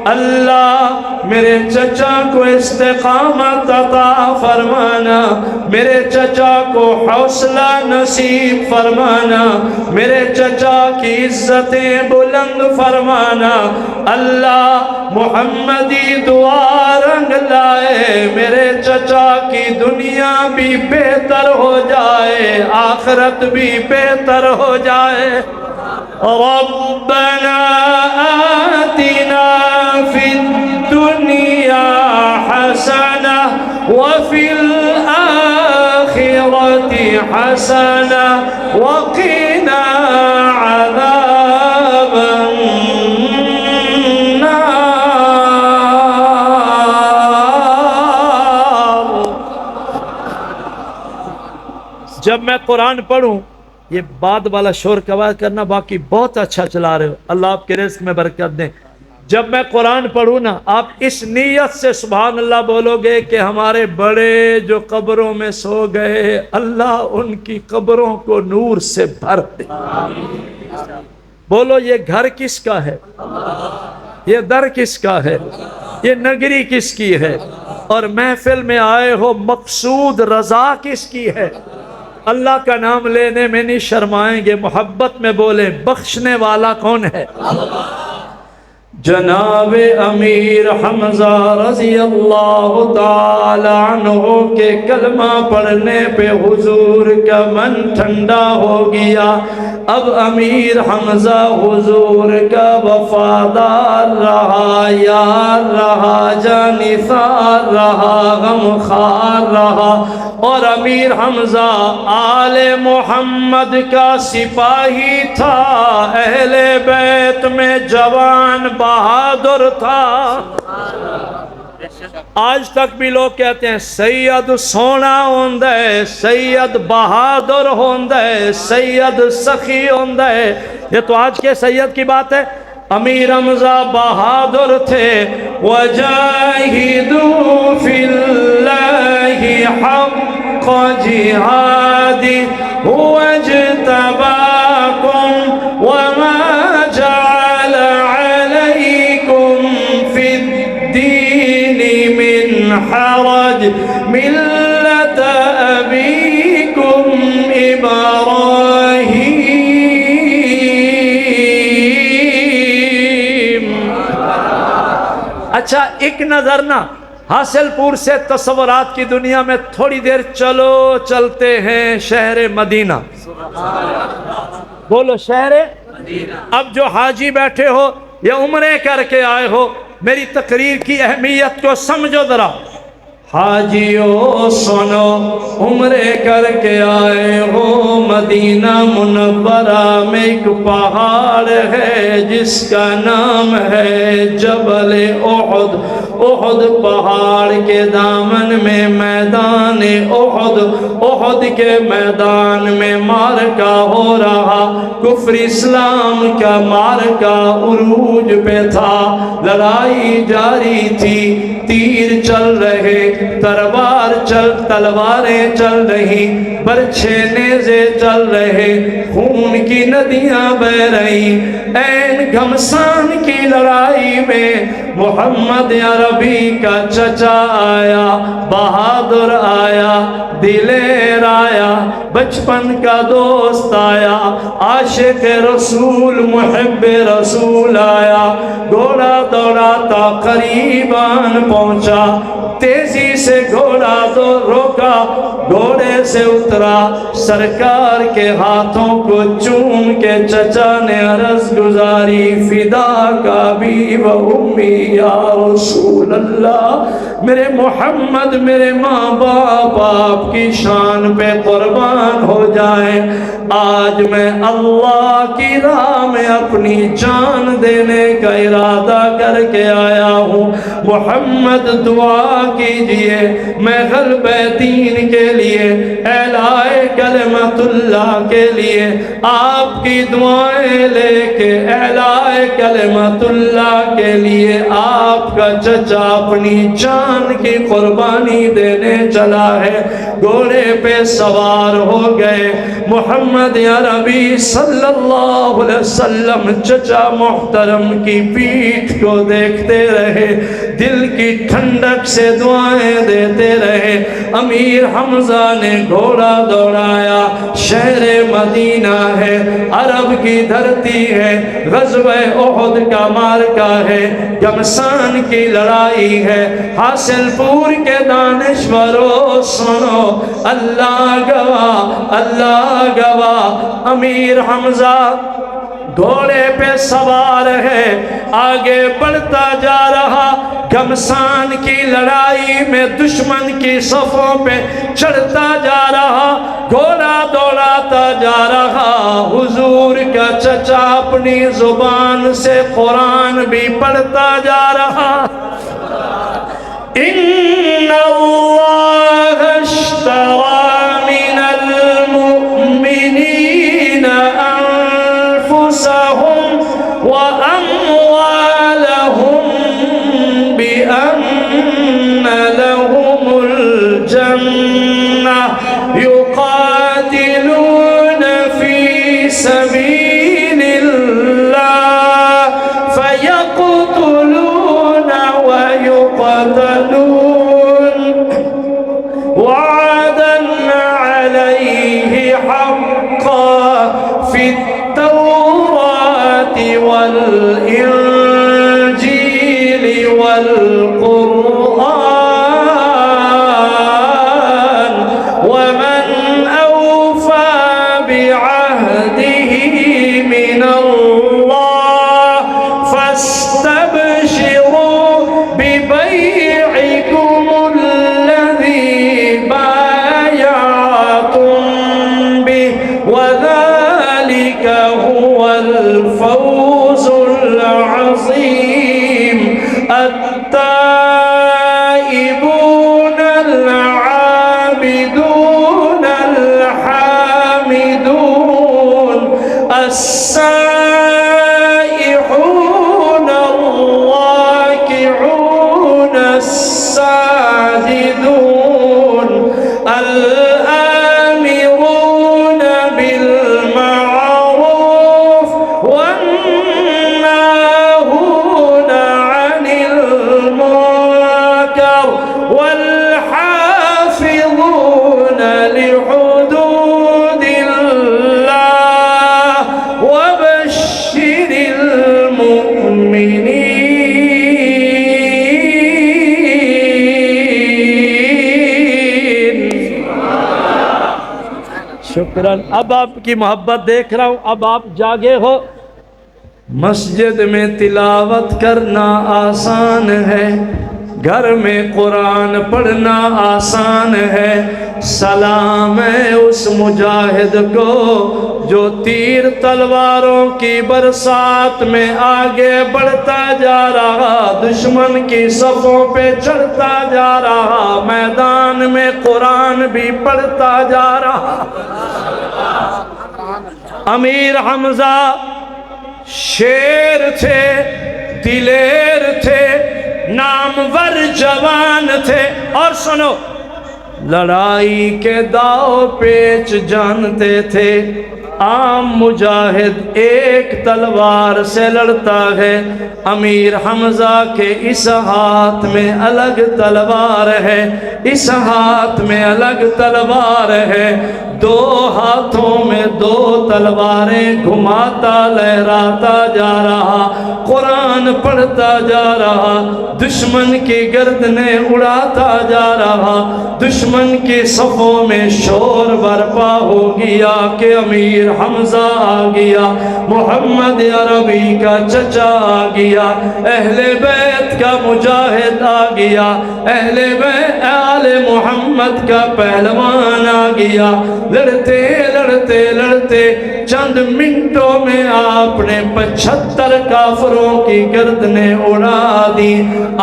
اللہ میرے چچا کو استقامت عطا فرمانا، میرے چچا کو حوصلہ نصیب فرمانا، میرے چچا کی عزتیں بلند فرمانا، اللہ محمدی دعا رنگ لائے، میرے چچا کی دنیا بھی بہتر ہو جائے، آخرت بھی بہتر ہو جائے۔ ربنا آتنا فی الدنیا حسنہ وفی الآخرة حسنہ وقنا عذاب النار۔ جب میں قرآن پڑھوں، یہ بعد والا شور قواعد کرنا، باقی بہت اچھا چلا رہے ہو، اللہ آپ کے رزق میں برکت دیں۔ جب میں قرآن پڑھوں نا، آپ اس نیت سے سبحان اللہ بولو گے کہ ہمارے بڑے جو قبروں میں سو گئے، اللہ ان کی قبروں کو نور سے بھر دے۔ بولو یہ گھر کس کا ہے، یہ در کس کا ہے، یہ نگری کس کی ہے، اور محفل میں آئے ہو مقصود رضا کس کی ہے؟ اللہ کا نام لینے میں نہیں شرمائیں گے، محبت میں بولیں بخشنے والا کون ہے؟ جناب امیر حمزہ رضی اللہ تعالی عنہ کے کلمہ پڑھنے پہ حضور کا من ٹھنڈا ہو گیا۔ اب امیر حمزہ حضور کا وفادار رہا، یار رہا، جانثار رہا، غمخوار رہا، اور امیر حمزہ آل محمد کا سپاہی تھا، اہل بیت میں جوان بہادر تھا۔ آج تک بھی لوگ کہتے ہیں سید سونا ہوندہ ہے، سید بہادر ہوندہ ہے، سید سخی ہوندہ ہے. یہ تو آج کے سید کی بات ہے. امیر حمزہ بہادر تھے. وَجَاهِدُوا فِي اللَّهِ حَقَّ جِهَادِهِ هُوَ اجْتَبَاكُمْ وَمَا جَعَلَ عَلَيْكُمْ فِي الدِّينِ مِنْ حَرَجٍ مِلَّةَ أَبِيكُمْ إِبْرَاهِيمَ. اچھا ایک نظر نہ حاصل پور سے تصورات کی دنیا میں تھوڑی دیر چلتے ہیں شہر مدینہ. بولو شہر مدینہ. اب جو حاجی بیٹھے ہو یا عمرے کر کے آئے ہو، میری تقریر کی اہمیت کو سمجھو ذرا. حاجیو سنو، عمرے کر کے آئے ہو مدینہ منورہ میں ایک پہاڑ ہے جس کا نام ہے جبل احد. احد پہاڑ کے دامن میں میدان احد. احد کے میدان میں مارکا ہو رہا. کفر اسلام کا مارکا عروج پہ تھا. لڑائی جاری تھی. تیر چل رہے، تلواریں چل رہی، برچھے نیزے چل رہے، خون کی ندیاں بہ رہی. این گھمسان کی لڑائی میں محمد عربی کا چچا آیا، بہادر آیا، دلیر آیا، بچپن کا دوست آیا، عاشق رسول محب رسول آیا. گھوڑا دوڑاتا قریباً پہنچا. تیزی سے گھوڑا تو روکا، گھوڑے سے اترا، سرکار کے ہاتھوں کو چوم کے چچا نے عرض گزاری فدا کا بھی و امی یا رسول اللہ. میرے محمد، میرے ماں باپ آپ کی شان پہ قربان ہو جائیں. آج میں اللہ کی راہ میں اپنی جان دینے کا ارادہ کر کے آیا ہوں. محمد دعا کیجئے میں غلبہ دین کے لیے، اعلاء کلمت اللہ کے لیے آپ کی دعائیں لے کے اعلاء کلمت اللہ کے لیے آپ کا چچا اپنی جان کی قربانی دینے چلا ہے. گھوڑے پہ سوار ہو گئے. محمد عربی صلی اللہ علیہ وسلم چچا محترم کی پیٹھ کو دیکھتے رہے، دل کی ٹھنڈک سے دعائیں دیتے رہے. امیر حمزہ نے گھوڑا دوڑایا. شہر مدینہ ہے، عرب کی دھرتی ہے، غزوہ احد کا مارکا ہے، گھمسان کی لڑائی ہے. حاصل پور کے دانشورو سنو، اللہ گواہ، اللہ گواہ. امیر حمزہ گھوڑے پہ سوار ہے، آگے بڑھتا جا رہا. گھمسان کی لڑائی میں دشمن کی صفوں پہ چڑھتا جا رہا، گھوڑا دوڑاتا جا رہا. حضور کا چچا اپنی زبان سے قرآن بھی پڑھتا جا رہا. ان اللہ اشترى من المؤمنین انفسهم واموالهم بان لهم الجنہ يقاتلون في سبيل الله فيقتلون ويقتلون وعدا عليه حقا في التوراة والإنجيل والقرآن. شکراً۔ اب آپ کی محبت دیکھ رہا ہوں، اب آپ جاگے ہو۔ مسجد میں تلاوت کرنا آسان ہے، گھر میں قرآن پڑھنا آسان ہے۔ سلام ہے اس مجاہد کو جو تیر تلواروں کی برسات میں آگے بڑھتا جا رہا، دشمن کی صفوں پہ چڑھتا جا رہا، میدان میں قرآن بھی پڑھتا جا رہا۔ امیر حمزہ شیر تھے، دلیر تھے، نامور جوان تھے، اور سنو، لڑائی کے داؤ پیچ جانتے تھے۔ عام مجاہد ایک تلوار سے لڑتا ہے، امیر حمزہ کے اس ہاتھ میں الگ تلوار ہے، اس ہاتھ میں الگ تلوار ہے۔ دو ہاتھوں میں دو تلواریں گھماتا لہراتا جا رہا، قرآن پڑھتا جا رہا، دشمن کی گردنیں اڑاتا جا رہا۔ دشمن کی صفوں میں شور برپا ہو گیا کہ امیر حمزہ آ گیا، محمد عربی کا چچا آ گیا، اہل بیت کا مجاہد آ گیا، اہل بیت آل محمد کا پہلوان آ گیا۔ لڑتے لڑتے لڑتے چند منٹوں میں آپ نے 75 کافروں کی گردنیں اڑا دی۔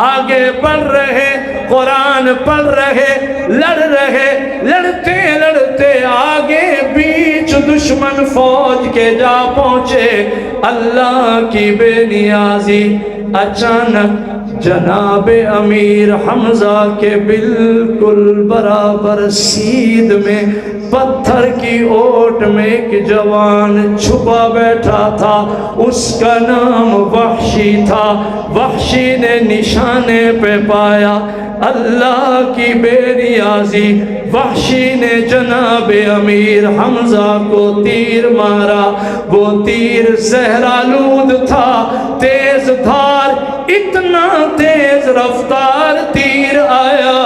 آگے بڑھ رہے، قرآن پڑھ رہے، لڑ رہے، لڑتے لڑتے آگے بیچ دشمن فوج کے جا پہنچے۔ اللہ کی بے نیازی، اچانک جناب امیر حمزہ کے بالکل برابر سیدھ میں پتھر کی اوٹ میں ایک جوان چھپا بیٹھا تھا، اس کا نام وحشی تھا۔ وحشی نے نشانے پہ پایا اللہ کی بے نیازی، وحشی نے جناب امیر حمزہ کو تیر مارا۔ وہ تیر زہرآلود تھا، تیز دھار، اتنا تیز رفتار تیر آیا۔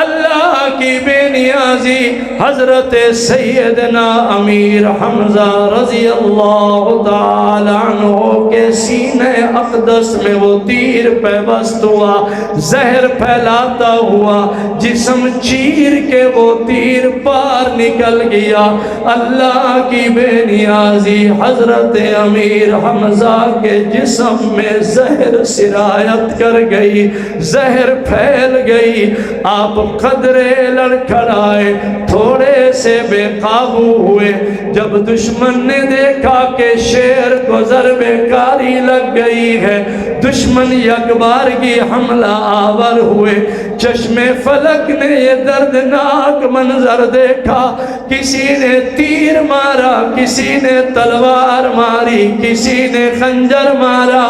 اللہ کی بے نیازی، حضرت سیدنا امیر حمزہ رضی اللہ تعالی عنہ کے سینہ اقدس میں وہ تیر پیوست ہوا، زہر پھیلاتا ہوا، جسم چیر کے وہ تیر پار نکل گیا۔ اللہ کی بے نیازی، حضرت امیر حمزہ کے جسم میں زہر سرایت کر گئی، زہر پھیل گئی۔ آپ قدرے لڑکھڑائے، تھوڑے سے بے قابو ہوئے۔ جب دشمن نے دیکھا کہ شیر کو ضرب کاری لگ گئی ہے، دشمن یکبارگی حملہ آور ہوئے۔ چشم فلک نے یہ دردناک منظر دیکھا، کسی نے تیر مارا، کسی نے تلوار ماری، کسی نے خنجر مارا۔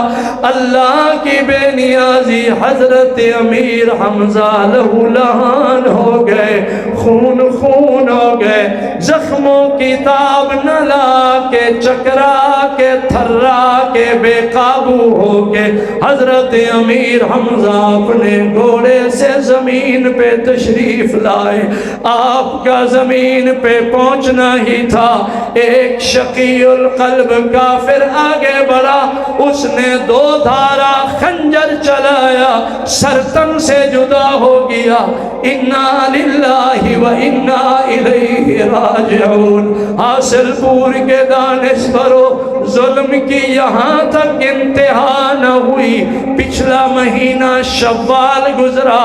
اللہ کی بے نیازی، حضرت امیر حمزہ لہو لہان ہو گئے، خون خون ہو گئے، زخموں کی تاب نہ لا کے چکرا کے تھرا کے بے قابو ہو کے حضرت امیر حمزہ اپنے گھوڑے سے زمین پہ تشریف لائے۔ آپ کا زمین پہ پہنچنا ہی تھا، ایک شقی القلب کافر آگے بڑھا، اس نے 2 دھارا خنجر چلایا، سرتن سے جدا ہو گیا۔ انا للہ و انا الیہ راجعون۔ حاصل پور کے دانشورو، ظلم کی یہاں تک انتہا نہ ہوئی۔ پچھلا مہینہ شوال گزرا،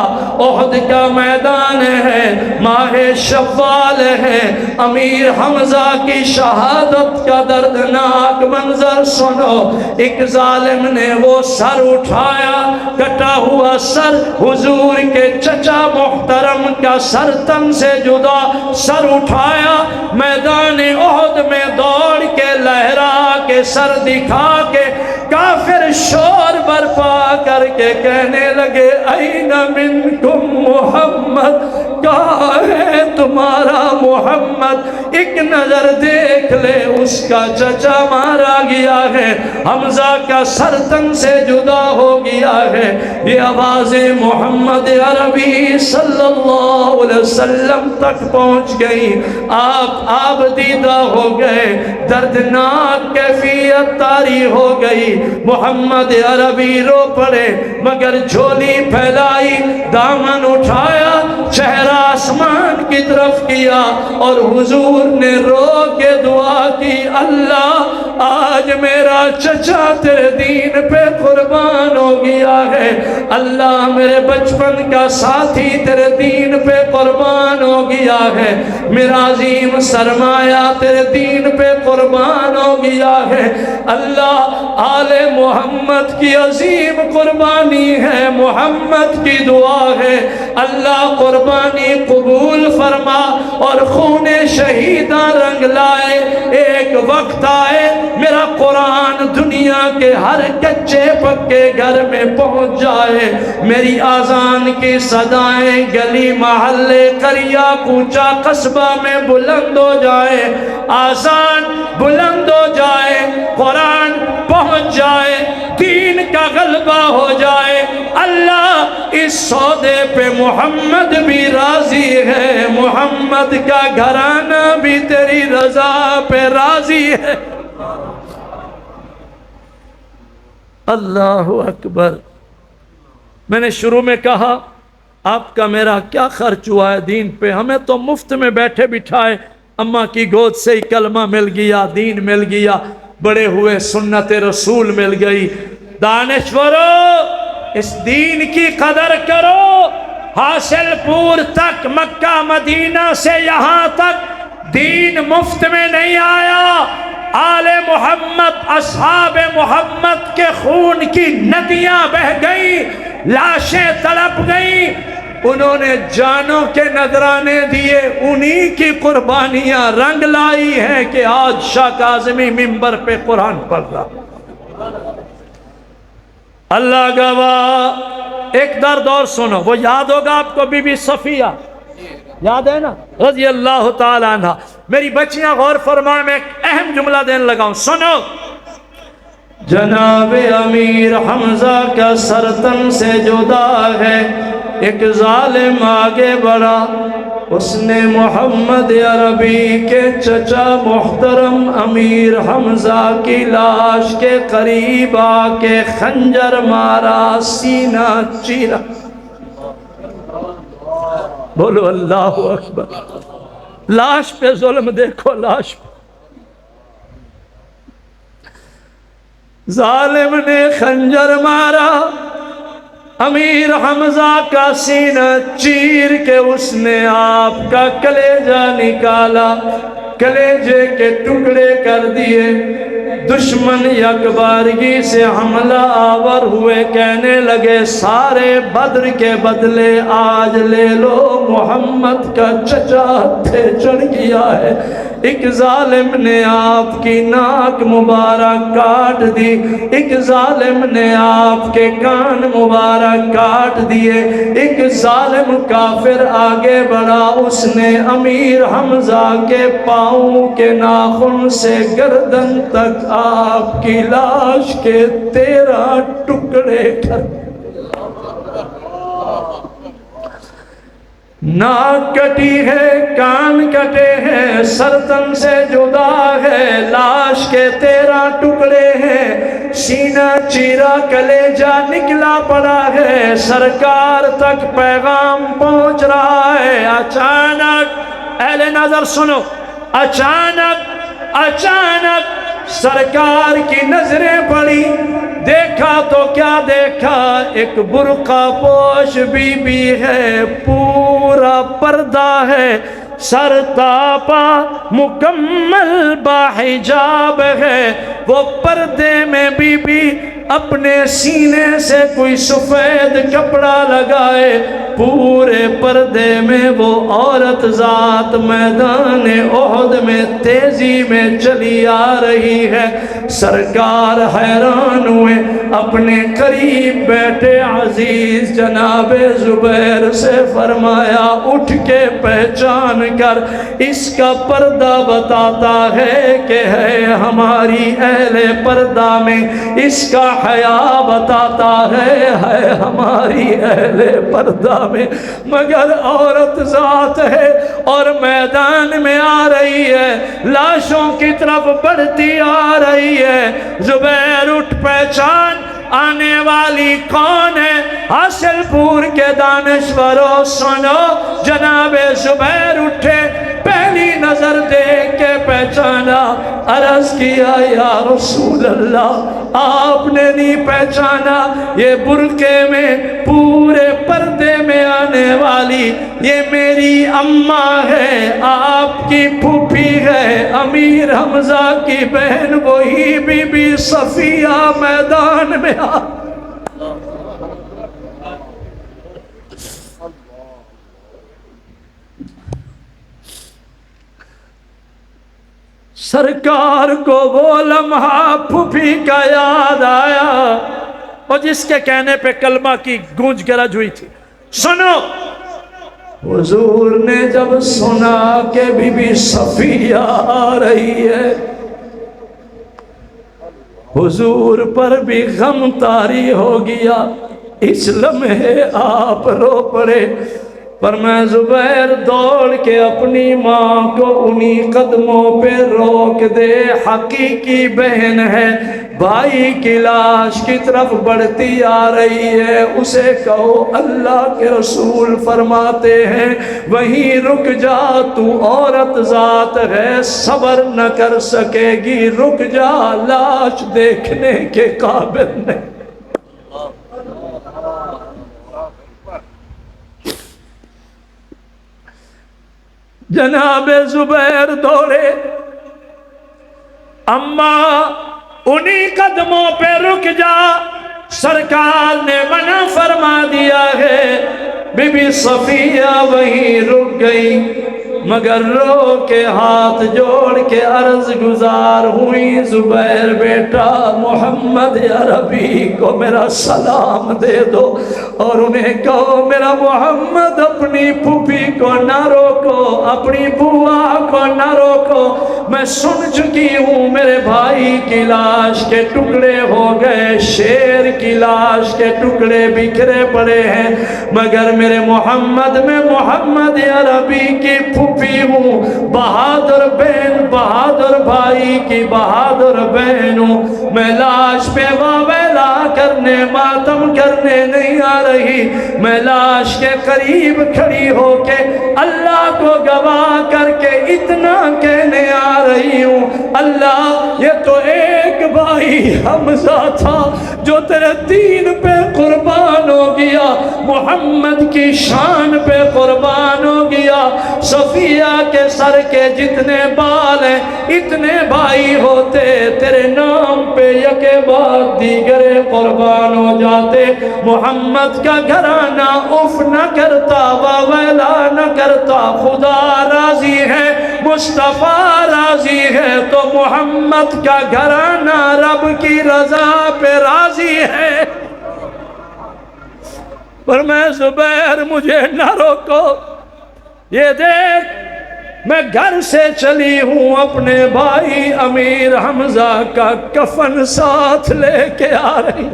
احد کا میدان ہے، ماہ شوال ہے، امیر حمزہ کی شہادت کا دردناک منظر سنو۔ ایک ظالم نے وہ سر اٹھایا، کٹا ہوا سر، حضور کے چچا محترم کا سر تن سے جدا، سر اٹھایا، میدان احد میں دوڑ کے لہرا کے سر دکھا کے کافر شور برپا کر کے کہنے لگے این منکم محمد، کہاں ہے تمہارا محمد؟ ایک نظر دیکھ لے، اس کا چچا مارا گیا ہے، حمزہ کا سر تن سے جدا ہو گیا۔ گیا ہے، یہ آوازیں محمد عربی صلی اللہ علیہ وسلم تک پہنچ گئی، آپ آبدیدہ ہو گئے، دردناک کیفیت طاری ہو گئی، محمد عربی رو پڑے، مگر جھولی پھیلائی، دامن اٹھایا، چہرہ آسمان کی طرف کیا اور حضور نے رو کے دعا کی، اللہ آج میرا چچا تیرے دین پہ قربان ہو گیا ہے، اللہ میرے بچپن کا ساتھی تیرے دین پہ قربان ہو گیا ہے، میرا عظیم سرمایہ تیرے دین پہ قربان ہو گیا ہے، اللہ آل محمد کی عظیم قربانی ہے، محمد کی دعا ہے، اللہ قربانی قبول فرما اور خون شہیداں رنگ لائے، ایک وقت آئے میرا قرآن دنیا کے ہر کچے پکے گھر میں پہنچ جائے، میری آذان کی صدائیں گلی محلے قریہ کوچہ قصبہ میں بلند ہو جائے، آذان بلند ہو جائے، قرآن پہنچ جائے، دین کا غلبہ ہو جائے، اللہ اس سودے پہ محمد بھی راضی ہے، محمد کا گھرانہ بھی تیری رضا پہ راضی ہے۔ اللہ اکبر۔ میں نے شروع میں کہا آپ کا میرا کیا خرچ ہوا ہے دین پہ، ہمیں تو مفت میں بیٹھے بٹھائے اماں کی گود سے ہی کلمہ مل گیا، دین مل گیا، بڑے ہوئے سنت رسول مل گئی۔ دانشورو اس دین کی قدر کرو، حاصل پور تک مکہ مدینہ سے یہاں تک دین مفت میں نہیں آیا، آل محمد اصحاب محمد کے خون کی ندیاں بہہ گئی، لاشیں تڑپ گئی، انہوں نے جانوں کے نذرانے دیے، انہی کی قربانیاں رنگ لائی ہیں کہ آج شاہ کاظمی منبر پہ قرآن پڑھ رہا۔ اللہ گواہ، ایک درد اور سنو، وہ یاد ہوگا آپ کو بی بی صفیہ، یاد ہے نا رضی اللہ تعالی عنہ۔ میری بچیاں غور فرمائیں، میں ایک اہم جملہ دینے لگا ہوں، سنو۔ جناب امیر حمزہ کا سرتن سے جدا ہے، ایک ظالم آگے بڑھا، اس نے محمد عربی کے چچا محترم امیر حمزہ کی لاش کے قریب آ کے خنجر مارا، سینہ چیرا۔ بولو اللہ اکبر۔ لاش پہ ظلم دیکھو، لاش پہ ظالم نے خنجر مارا، امیر حمزہ کا سینہ چیر کے اس نے آپ کا کلیجہ نکالا، کلیجے کے ٹکڑے کر دیے۔ دشمن یکبارگی سے حملہ آور ہوئے، کہنے لگے سارے بدر کے بدلے آج لے لو، محمد کا چچا ہتھے چڑھ گیا ہے۔ ایک ظالم نے آپ کی ناک مبارک کاٹ دی، ایک ظالم نے آپ کے کان مبارک کاٹ دیے، ایک ظالم کافر آگے بڑھا، اس نے امیر حمزہ کے پاؤں کے ناخن سے گردن تک آپ کی لاش کے 13 ٹکڑے کر، ناک کٹی ہے، کان کٹے ہیں، سرتن سے جدا ہے، لاش کے 13 ٹکڑے ہیں، سینہ چیرا، کلیجہ نکلا پڑا ہے، سرکار تک پیغام پہنچ رہا ہے۔ اچانک اہل نظر سنو، اچانک سرکار کی نظریں پڑی، دیکھا تو کیا دیکھا، ایک برقع پوش بی بی ہے، پورا پردہ ہے، سر تاپا مکمل باحجاب ہے، وہ پردے میں بی بی اپنے سینے سے کوئی سفید کپڑا لگائے، پورے پردے میں وہ عورت ذات میدان احد میں تیزی میں چلی آ رہی ہے۔ سرکار حیران ہوئے، اپنے قریب بیٹھے عزیز جناب زبیر سے فرمایا اٹھ کے پہچان کر اس کا پردہ بتاتا ہے کہ ہے ہماری اہل پردہ میں، اس کا حیا بتاتا ہے ہماری اہل پردہ میں، مگر عورت ذات ہے اور میدان میں آ رہی ہے، لاشوں کی طرف بڑھتی آ رہی ہے۔ زبیر اٹھ پہچان، آنے والی کون ہے؟ حاصل پور کے دانشورو سنو، جناب زبیر اٹھے، پہلی نظر دیکھ کے پہچانا، عرض کیا یا رسول اللہ آپ نے نہیں پہچانا؟ یہ برقعے میں پورے پردے میں آنے والی یہ میری اماں ہے، آپ کی پھوپھی ہے، امیر حمزہ کی بہن، وہی بی بی صفیہ میدان میں آ۔ سرکار کو وہ لمحہ پھوپھی کا یاد آیا اور جس کے کہنے پہ کلمہ کی گونج گرج ہوئی تھی۔ سنو، حضور نے جب سنا کہ بی بی صفیہ آ رہی ہے، حضور پر بھی غم طاری ہو گیا، اس لمحے آپ رو پڑے۔ پر میں زبیر دوڑ کے اپنی ماں کو انہی قدموں پہ روک دے، حقیقی بہن ہے، بھائی کی لاش کی طرف بڑھتی آ رہی ہے، اسے کہو اللہ کے رسول فرماتے ہیں وہیں رک جا، تو عورت ذات ہے، صبر نہ کر سکے گی، رک جا، لاش دیکھنے کے قابل نہیں۔ جناب زبیر دوڑے، اماں انہی قدموں پہ رک جا، سرکار نے منع فرما دیا ہے۔ بی بی صفیہ وہیں رک گئی، مگر رو کے ہاتھ جوڑ کے عرض گزار ہوئی، زبیر بیٹا محمد عربی کو میرا سلام دے دو، اور انہیں کہو میرا محمد اپنی پھوپھی کو نہ روکو، اپنی بوا کو نہ روکو، میں سن چکی ہوں میرے بھائی کی لاش کے ٹکڑے ہو گئے، شیر کی لاش کے ٹکڑے بکھرے پڑے ہیں، مگر میرے محمد میں محمد عربی کی پھوپھی ہوں، بہادر بہن، بہادر بھائی کی بہادر بہن ہوں، میں لاش پہ واویلا کرنے، ماتم کرنے نہیں آ رہی، میں لاش کے قریب کھڑی ہو کے اللہ کو گواہ کر کے اتنا کہنے آ رہی ہوں، اللہ یہ تو ایک بھائی حمزہ تھا جو تیرے دین پہ قربان ہو گیا، محمد کی شان پہ قربان ہو گیا، صفیہ کے سر کے جتنے بال ہیں اتنے بھائی ہوتے تیرے نام پہ یکے بعد دیگرے قربان ہو جاتے، محمد کا گھرانہ اف نہ کرتا، واویلا نہ کرتا، خدا راضی ہے، مصطفیٰ راضی ہے، تو محمد کا گھرانہ رب کی رضا پہ راضی ہے۔ پر میں زبیر مجھے نہ روکو، یہ دیکھ میں گھر سے چلی ہوں، اپنے بھائی امیر حمزہ کا کفن ساتھ لے کے آ رہی،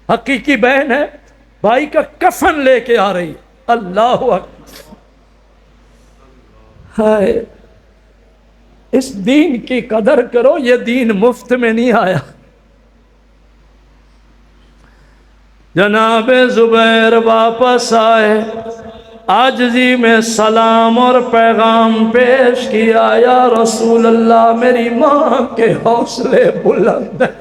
حقیقی بہن ہے، بھائی کا کفن لے کے آ رہی، اللہ اکبر۔ ہائے، اس دین کی قدر کرو، یہ دین مفت میں نہیں آیا۔ جناب زبیر واپس آئے، عاجزی میں سلام اور پیغام پیش کیا، یا رسول اللہ میری ماں کے حوصلے بلند ہیں،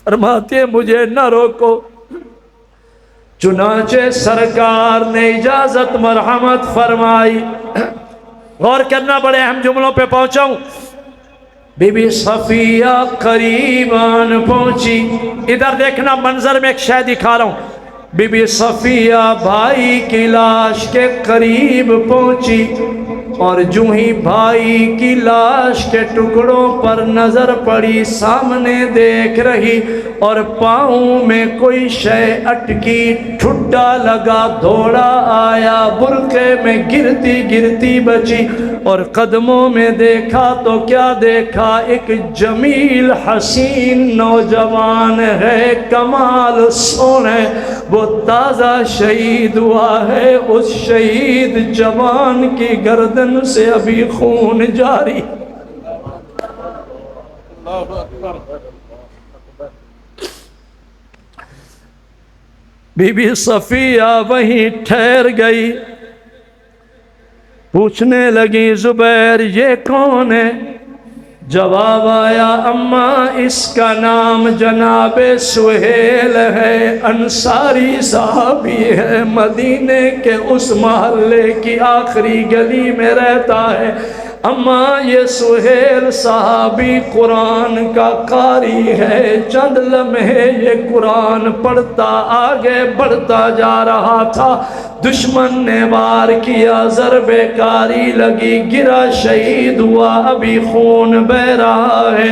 فرماتے مجھے نہ روکو۔ چنانچہ سرکار نے اجازت مرحمت فرمائی۔ غور کرنا، بڑے اہم جملوں پہ پہنچا ہوں۔ بی بی صفیہ قریب آن پہنچی، ادھر دیکھنا منظر میں ایک شے دکھا رہا ہوں، بی بی صفیہ بھائی کی لاش کے قریب پہنچی، اور جو ہی بھائی کی لاش کے ٹکڑوں پر نظر پڑی سامنے دیکھ رہی اور پاؤں میں کوئی شے اٹکی ٹھڈا لگا دوڑا آیا برقعے میں گرتی گرتی بچی اور قدموں میں دیکھا تو کیا دیکھا ایک جمیل حسین نوجوان ہے کمال سونے وہ تازہ شہید ہوا ہے اس شہید جوان کی گردن سے ابھی خون جاری بی بی صفیہ وہیں ٹھہر گئی پوچھنے لگی زبیر یہ کون ہے جواب آیا اماں اس کا نام جناب سہیل ہے انصاری صحابی ہے مدینے کے اس محلے کی آخری گلی میں رہتا ہے اماں یہ سہیل صحابی قرآن کا قاری ہے چند لمحے یہ قرآن پڑھتا آگے بڑھتا جا رہا تھا دشمن نے وار کیا ضرب کاری لگی گرا شہید ہوا ابھی خون بہ رہا ہے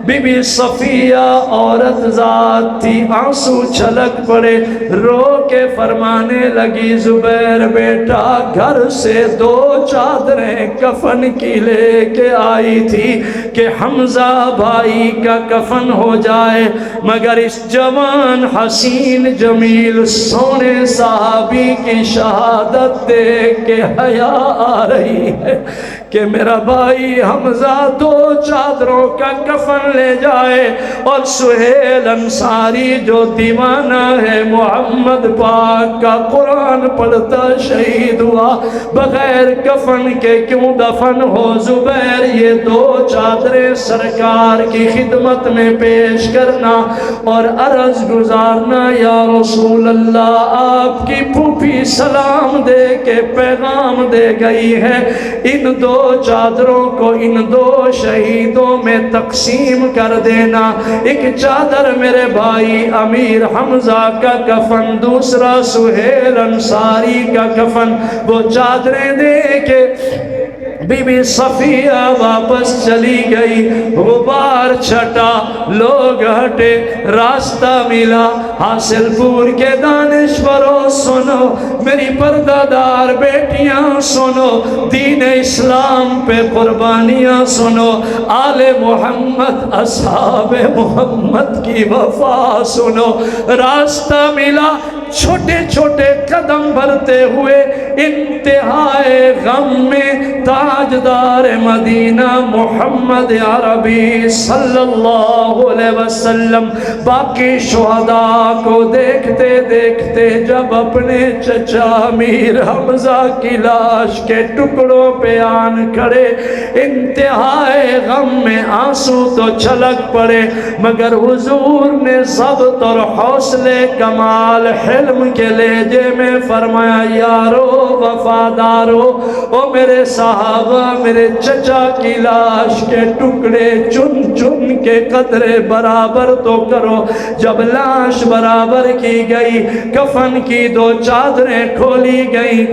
بی بی صفیہ عورت ذات تھی آنسو چھلک پڑے رو کے فرمانے لگی زبیر بیٹا گھر سے 2 چادریں کفن کی لے کے آئی تھی کہ حمزہ بھائی کا کفن ہو جائے مگر اس جوان حسین جمیل سونے صحابی کی شہادت دیکھ کے حیا آ رہی ہے کہ میرا بھائی حمزہ 2 چادروں کا کفن لے جائے اور سہیل انصاری جو دیوانہ ہے محمد پاک کا قرآن پڑھتا شہید ہوا بغیر کفن کے کیوں دفن ہو زبیر یہ 2 چادریں سرکار کی خدمت میں پیش کرنا اور عرض گزارنا یا رسول اللہ آپ کی پھوپھی سلام دے کے پیغام دے گئی ہے ان 2 چادروں کو ان 2 شہیدوں میں تقسیم کر دینا ایک چادر میرے بھائی امیر حمزہ کا کفن دوسرا سہیل انصاری کا کفن وہ چادریں دے کے بی بی صفیہ واپس چلی گئی غبار چھٹا لوگ ہٹے راستہ ملا حاصل پور کے دانشوروں سنو میری پردہ دار بیٹیاں سنو دین اسلام پہ قربانیاں سنو آل محمد اصحاب محمد کی وفا سنو راستہ ملا چھوٹے چھوٹے قدم بھرتے ہوئے انتہائے غم میں تاجدار مدینہ محمد عربی صلی اللہ علیہ وسلم باقی شہداء کو دیکھتے دیکھتے جب اپنے چچا امیر حمزہ کی لاش کے ٹکڑوں پہ آن کھڑے انتہائے غم میں آنسو تو چھلک پڑے مگر حضور نے ضبط اور حوصلے کمال حلم کے لہجے میں فرمایا یارو وفادارو او میرے صحابہ میرے چچا کی لاش کے ٹکڑے چن چن کے قطرے برابر تو کرو جب لاش برابر کی گئی کفن کی 2 چادریں کھولی گئی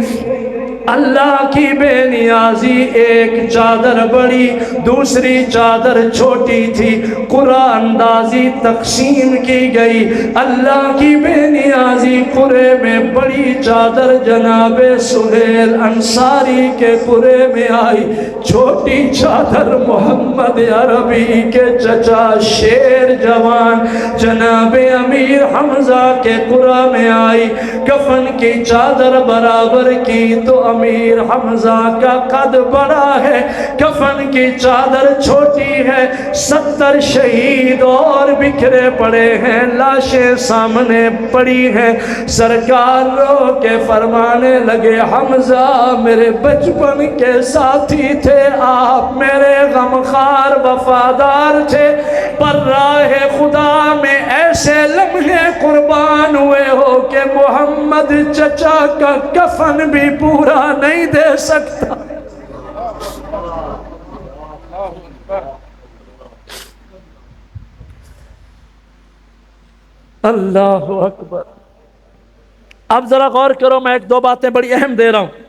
اللہ کی بے نیازی ایک چادر بڑی دوسری چادر چھوٹی تھی قرآن اندازی تقسیم کی گئی اللہ کی بے نیازی قرے میں بڑی چادر جناب سہیل انصاری کے قرے میں آئی چھوٹی چادر محمد عربی کے چچا شیر جوان جناب امیر حمزہ کے قرہ میں آئی کفن کی چادر برابر کی تو امیر حمزہ کا قد بڑا ہے کفن کی چادر چھوٹی ہے 70 شہید اور بکھرے پڑے ہیں لاشیں سامنے پڑی ہیں سرکار رو کے فرمانے لگے حمزہ میرے بچپن کے ساتھی تھے آپ میرے غمخوار وفادار تھے پر راہ خدا میں ایسے لمحے قربان ہوئے ہو کہ محمد چچا کا کفن بھی پورا نہیں دے سکتا اللہ اکبر اب ذرا غور کرو میں 1-2 باتیں بڑی اہم دے رہا ہوں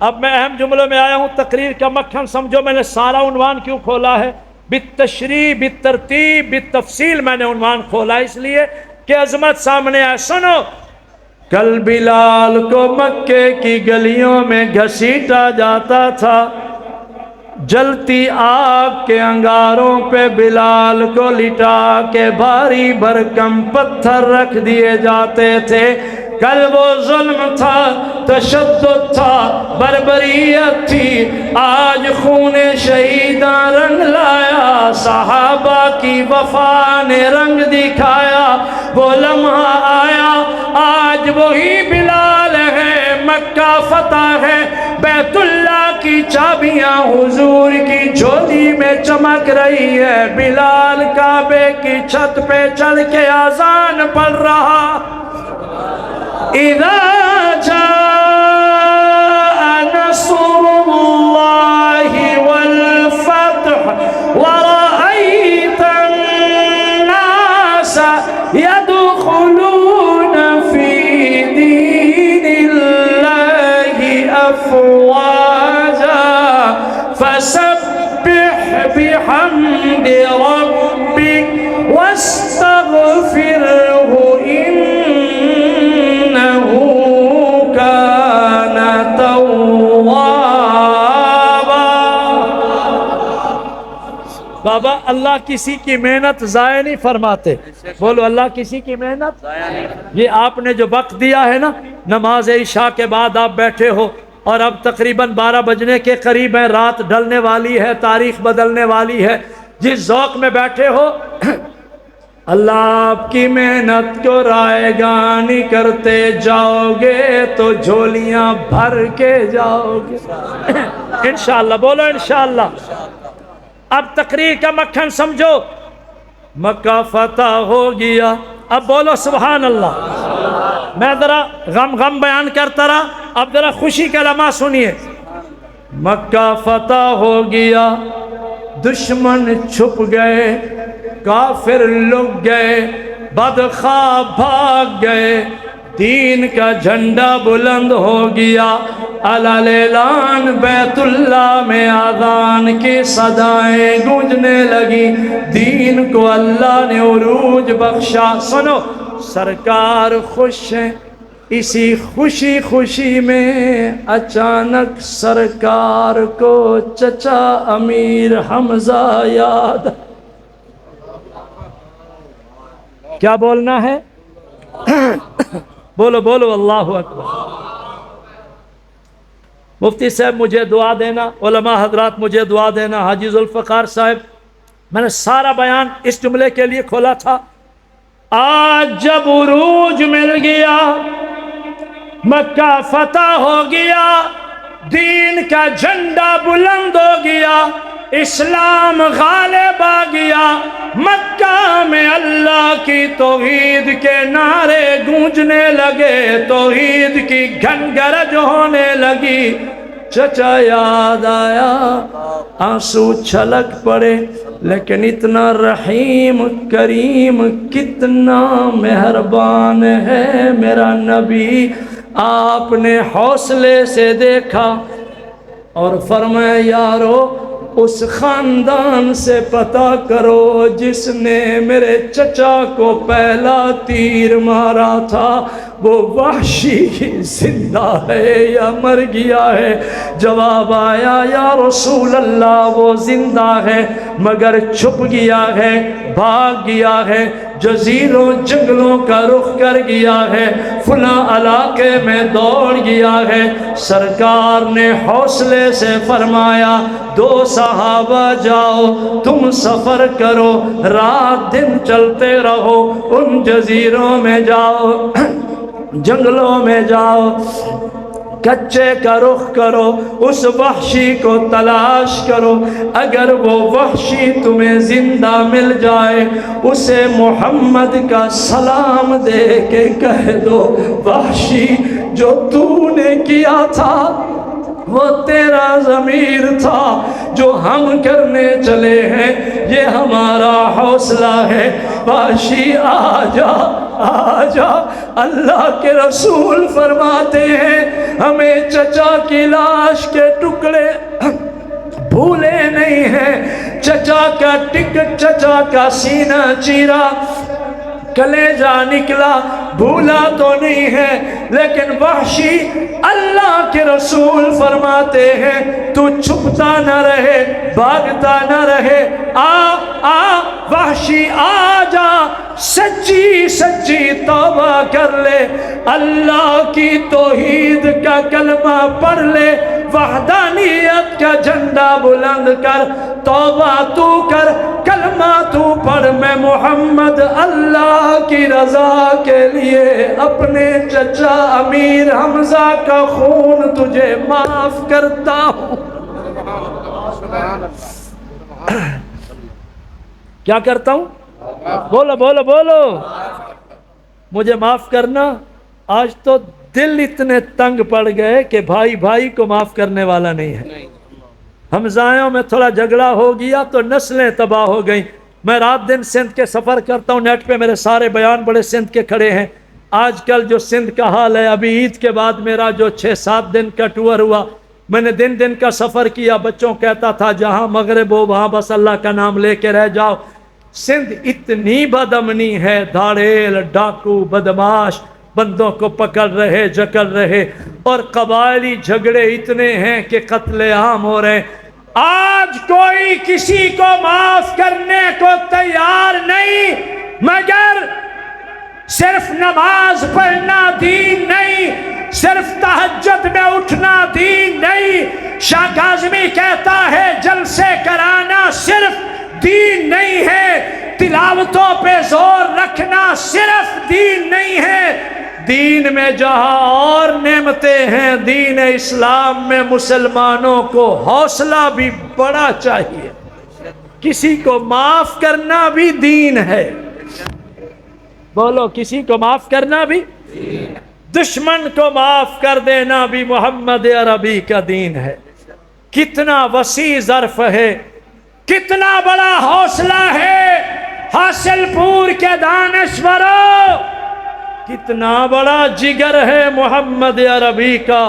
اب میں اہم جملوں میں آیا ہوں، تقریر کا مکھن سمجھو میں نے سارا عنوان کیوں کھولا ہے؟ بالتشریح بالترتیب بالتفصیل میں نے عنوان کھولا اس لیے کہ عظمت سامنے آئے۔ سنو، کل بلال کو مکے کی گلیوں میں گھسیٹا جاتا تھا، جلتی آگ کے انگاروں پہ بلال کو لٹا کے بھاری بھرکم پتھر رکھ دیے جاتے تھے۔ کل وہ ظلم تھا، تشدد تھا، بربریت تھی، آج خون شہیداں رنگ لایا، صحابہ کی وفا نے رنگ دکھایا، وہ لمحہ آیا، آج وہی بلال ہے، مکہ فتح ہے، بیت اللہ کی چابیاں حضور کی جھولی میں چمک رہی ہے، بلال کعبے کی چھت پہ چڑھ کے اذان پڑھ رہا۔ اذا جاء نصر اللہ والفتح ورأيت الناس يدخلون في دين الله أفواجا فسبح بحمد ربك واستغفره بابا اللہ کسی کی محنت ضائع نہیں فرماتے، بولو اللہ کسی کی محنت ضائع نہیں۔ یہ آپ نے جو وقت دیا ہے نا، نماز عشاء کے بعد آپ بیٹھے ہو اور اب تقریباً 12 بجنے کے قریب ہے، رات ڈھلنے والی ہے، تاریخ بدلنے والی ہے، جس ذوق میں بیٹھے ہو اللہ آپ کی محنت کو رائے گانی کرتے جاؤ گے تو جھولیاں بھر کے جاؤ گے انشاءاللہ، بولو انشاءاللہ۔ اب تقریر کا مکھن سمجھو، مکہ فتح ہو گیا، اب بولو سبحان اللہ۔ میں ذرا غم بیان کرتا رہا، اب ذرا خوشی کا لمحہ سنیے۔ مکہ فتح ہو گیا، دشمن چھپ گئے، کافر لگ گئے، بدخواہ بھاگ گئے، دین کا جھنڈا بلند ہو گیا، اعلان بیت اللہ میں آذان کی صدائیں گونجنے لگی، دین کو اللہ نے عروج بخشا۔ سنو، سرکار خوش ہیں، اسی خوشی خوشی میں اچانک سرکار کو چچا امیر حمزہ یاد۔ کیا بولنا ہے؟ بولو بولو اللہ اکبر۔ مفتی صاحب مجھے دعا دینا، علماء حضرات مجھے دعا دینا، حاجی ذوالفقار صاحب، میں نے سارا بیان اس جملے کے لیے کھولا تھا۔ آج جب عروج مل گیا، مکہ فتح ہو گیا، دین کا جھنڈا بلند ہو گیا، اسلام غالب آ گیا، مکہ میں اللہ کی توحید کے نعرے گونجنے لگے، توحید کی گھنگرج ہونے لگی، چچا یاد آیا، آنسو چھلک پڑے، لیکن اتنا رحیم کریم کتنا مہربان ہے میرا نبی، آپ نے حوصلے سے دیکھا اور فرمایا یارو اس خاندان سے پتہ کرو جس نے میرے چچا کو پہلا تیر مارا تھا، وہ وحشی زندہ ہے یا مر گیا ہے؟ جواب آیا یا رسول اللہ وہ زندہ ہے مگر چھپ گیا ہے، بھاگ گیا ہے، جزیروں جنگلوں کا رخ کر گیا ہے، فلاں علاقے میں دوڑ گیا ہے۔ سرکار نے حوصلے سے فرمایا دو صحابہ جاؤ، تم سفر کرو، رات دن چلتے رہو، ان جزیروں میں جاؤ، جنگلوں میں جاؤ، کچے کا رخ کرو، اس وحشی کو تلاش کرو، اگر وہ وحشی تمہیں زندہ مل جائے اسے محمد کا سلام دے کے کہہ دو وحشی جو تو نے کیا تھا وہ تیرا ضمیر تھا جو ہم کرنے چلے ہیں، یہ ہمارا حوصلہ ہے۔ وحشی آجا آجا، اللہ کے رسول فرماتے ہیں ہمیں چچا کی لاش کے ٹکڑے بھولے نہیں ہیں، چچا کا ٹکٹ، چچا کا سینہ چیرا، کلیجہ نکلا، بھولا تو نہیں ہے، لیکن وحشی اللہ کے رسول فرماتے ہیں تو چھپتا نہ رہے، بھاگتا نہ رہے، آ وحشی آ جا، سچی سچی توبہ کر لے، اللہ کی توحید کا کلمہ پڑھ لے، وحدانیت کا جھنڈا بلند کر، توبہ تو کر، کلمہ تو پڑھ، میں محمد اللہ کی رضا کے لیے اپنے چچا امیر حمزہ کا خون تجھے معاف کرتا ہوں۔ کیا کرتا ہوں؟ بولو بولو بولو، مجھے معاف کرنا۔ آج تو دل اتنے تنگ پڑ گئے کہ بھائی بھائی کو معاف کرنے والا نہیں ہے۔ حمزائیوں میں تھوڑا جھگڑا ہو گیا تو نسلیں تباہ ہو گئیں۔ میں رات دن سندھ کے سفر کرتا ہوں، نیٹ پہ میرے سارے بیان بڑے سندھ کے کھڑے ہیں۔ آج کل جو سندھ کا حال ہے، ابھی عید کے بعد میرا جو 6-7 دن کا ٹور ہوا، میں نے دن کا سفر کیا، بچوں کہتا تھا جہاں مغرب ہو وہاں بس اللہ کا نام لے کے رہ جاؤ۔ سندھ اتنی بدامنی ہے، دھاڑیل، ڈاکو، بدماش بندوں کو پکڑ رہے، جکڑ رہے، اور قبائلی جھگڑے اتنے ہیں کہ قتل عام ہو رہے ہیں۔ آج کوئی کسی کو معاف کرنے کو تیار نہیں، مگر صرف نماز پڑھنا دین نہیں، صرف تہجد میں اٹھنا دین نہیں۔ شاہ کاظمی کہتا ہے جلسے کرانا صرف دین نہیں ہے، تلاوتوں پہ زور رکھنا صرف دین نہیں ہے۔ دین میں جہاں اور نعمتیں ہیں، دین اسلام میں مسلمانوں کو حوصلہ بھی بڑا چاہیے۔ کسی کو معاف کرنا بھی دین ہے۔ بولو، کسی کو معاف کرنا بھی، دشمن کو معاف کر دینا بھی محمد عربی کا دین ہے۔ کتنا وسیع ظرف ہے، کتنا بڑا حوصلہ ہے حاصل پور کے دانشوروں، کتنا بڑا جگر ہے محمد عربی کا،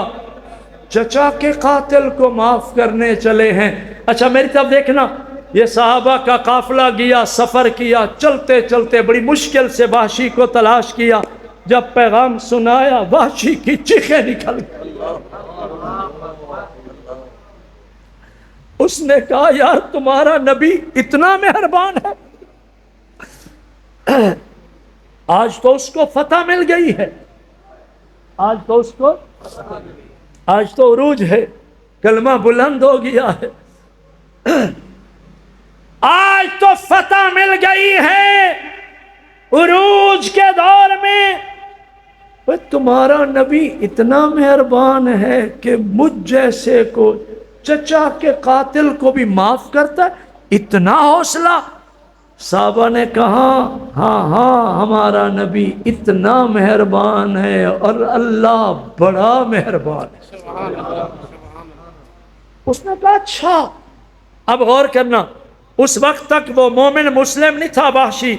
چچا کے قاتل کو معاف کرنے چلے ہیں۔ اچھا میری طرف دیکھنا، یہ صحابہ کا قافلہ گیا، سفر کیا، چلتے چلتے بڑی مشکل سے وحشی کو تلاش کیا، جب پیغام سنایا وحشی کی چیخیں نکل گئی۔ اس نے کہا یار تمہارا نبی اتنا مہربان ہے، آج تو اس کو فتح مل گئی ہے، آج تو اس کو، آج تو عروج ہے، کلمہ بلند ہو گیا ہے، آج تو فتح مل گئی ہے عروج کے دور میں۔ تمہارا نبی اتنا مہربان ہے کہ مجھ جیسے کو، چچا کے قاتل کو بھی معاف کرتا ہے، اتنا حوصلہ۔ صحابہ نے کہا ہاں ہاں ہمارا نبی اتنا مہربان ہے اور اللہ بڑا مہربان ہے۔ اس نے کہا اچھا، اب غور کرنا، اس وقت تک وہ مومن مسلم نہیں تھا وحشی،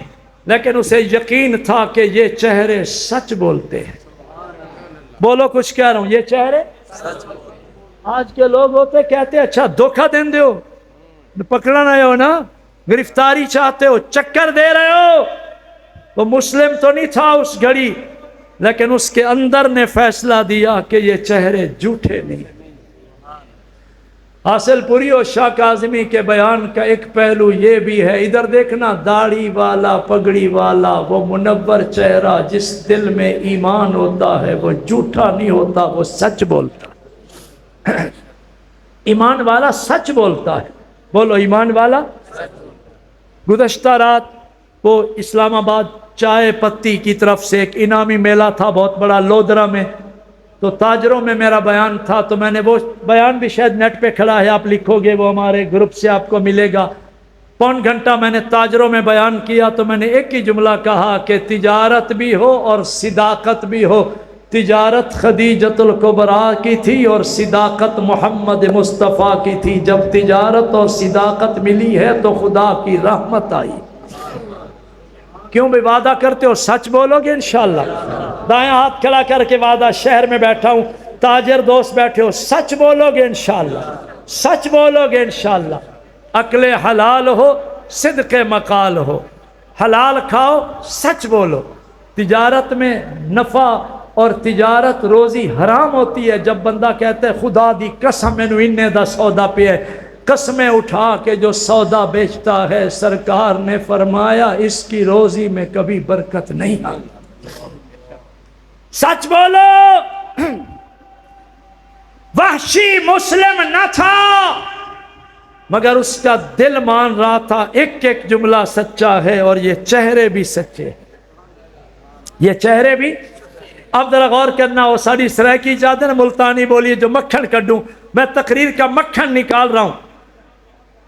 لیکن اسے یقین تھا کہ یہ چہرے سچ بولتے ہیں۔ بولو، کچھ کہہ رہا ہوں، یہ چہرے سچ بولتے ہیں۔ آج کے لوگ ہوتے کہتے اچھا دھوکہ دین دیو، پکڑا نہ ہو نا، گرفتاری چاہتے ہو، چکر دے رہے ہو۔ وہ مسلم تو نہیں تھا اس گھڑی، لیکن اس کے اندر نے فیصلہ دیا کہ یہ چہرے جھوٹے نہیں۔ حاصل پوری اور شاہ کاظمی کے بیان کا ایک پہلو یہ بھی ہے، ادھر دیکھنا، داڑھی والا، پگڑی والا، وہ منور چہرہ جس دل میں ایمان ہوتا ہے وہ جھوٹا نہیں ہوتا، وہ سچ بولتا ہے۔ ایمان والا سچ بولتا ہے۔ بولو، ایمان والا۔ گزشتہ رات وہ اسلام آباد چائے پتی کی طرف سے ایک انعامی میلہ تھا بہت بڑا لودرا میں، تو تاجروں میں میرا بیان تھا، تو میں نے وہ بیان بھی شاید نیٹ پہ کھڑا ہے، آپ لکھو گے وہ ہمارے گروپ سے آپ کو ملے گا۔ پون گھنٹہ میں نے تاجروں میں بیان کیا، تو میں نے ایک ہی جملہ کہا کہ تجارت بھی ہو اور صداقت بھی ہو، تجارت خدیجۃ الکبریٰ کی تھی اور صداقت محمد مصطفیٰ کی تھی. جب تجارت اور صداقت ملی ہے تو خدا کی رحمت آئی. کیوں بھی وعدہ کرتے ہو سچ بولو گے انشاءاللہ؟ دائیں ہاتھ کھڑا کر کے وعدہ، شہر میں بیٹھا ہوں، تاجر دوست بیٹھے ہو، سچ بولو گے انشاءاللہ؟ سچ بولو گے انشاءاللہ؟ عقل حلال ہو، صدق مقال ہو، حلال کھاؤ، سچ بولو. تجارت میں نفع اور تجارت روزی حرام ہوتی ہے جب بندہ کہتا ہے خدا دی قسم مینو انے دا سودا پہ ہے. قسمیں اٹھا کے جو سودا بیچتا ہے سرکار نے فرمایا اس کی روزی میں کبھی برکت نہیں آئی. سچ بولو. وحشی مسلم نہ تھا مگر اس کا دل مان رہا تھا ایک ایک جملہ سچا ہے اور یہ چہرے بھی سچے. یہ چہرے بھی. اب ذرا غور کرنا، وہ ساری سرائکی چادر ملتانی بولیے جو مکھن کڈوں، میں تقریر کا مکھن نکال رہا ہوں.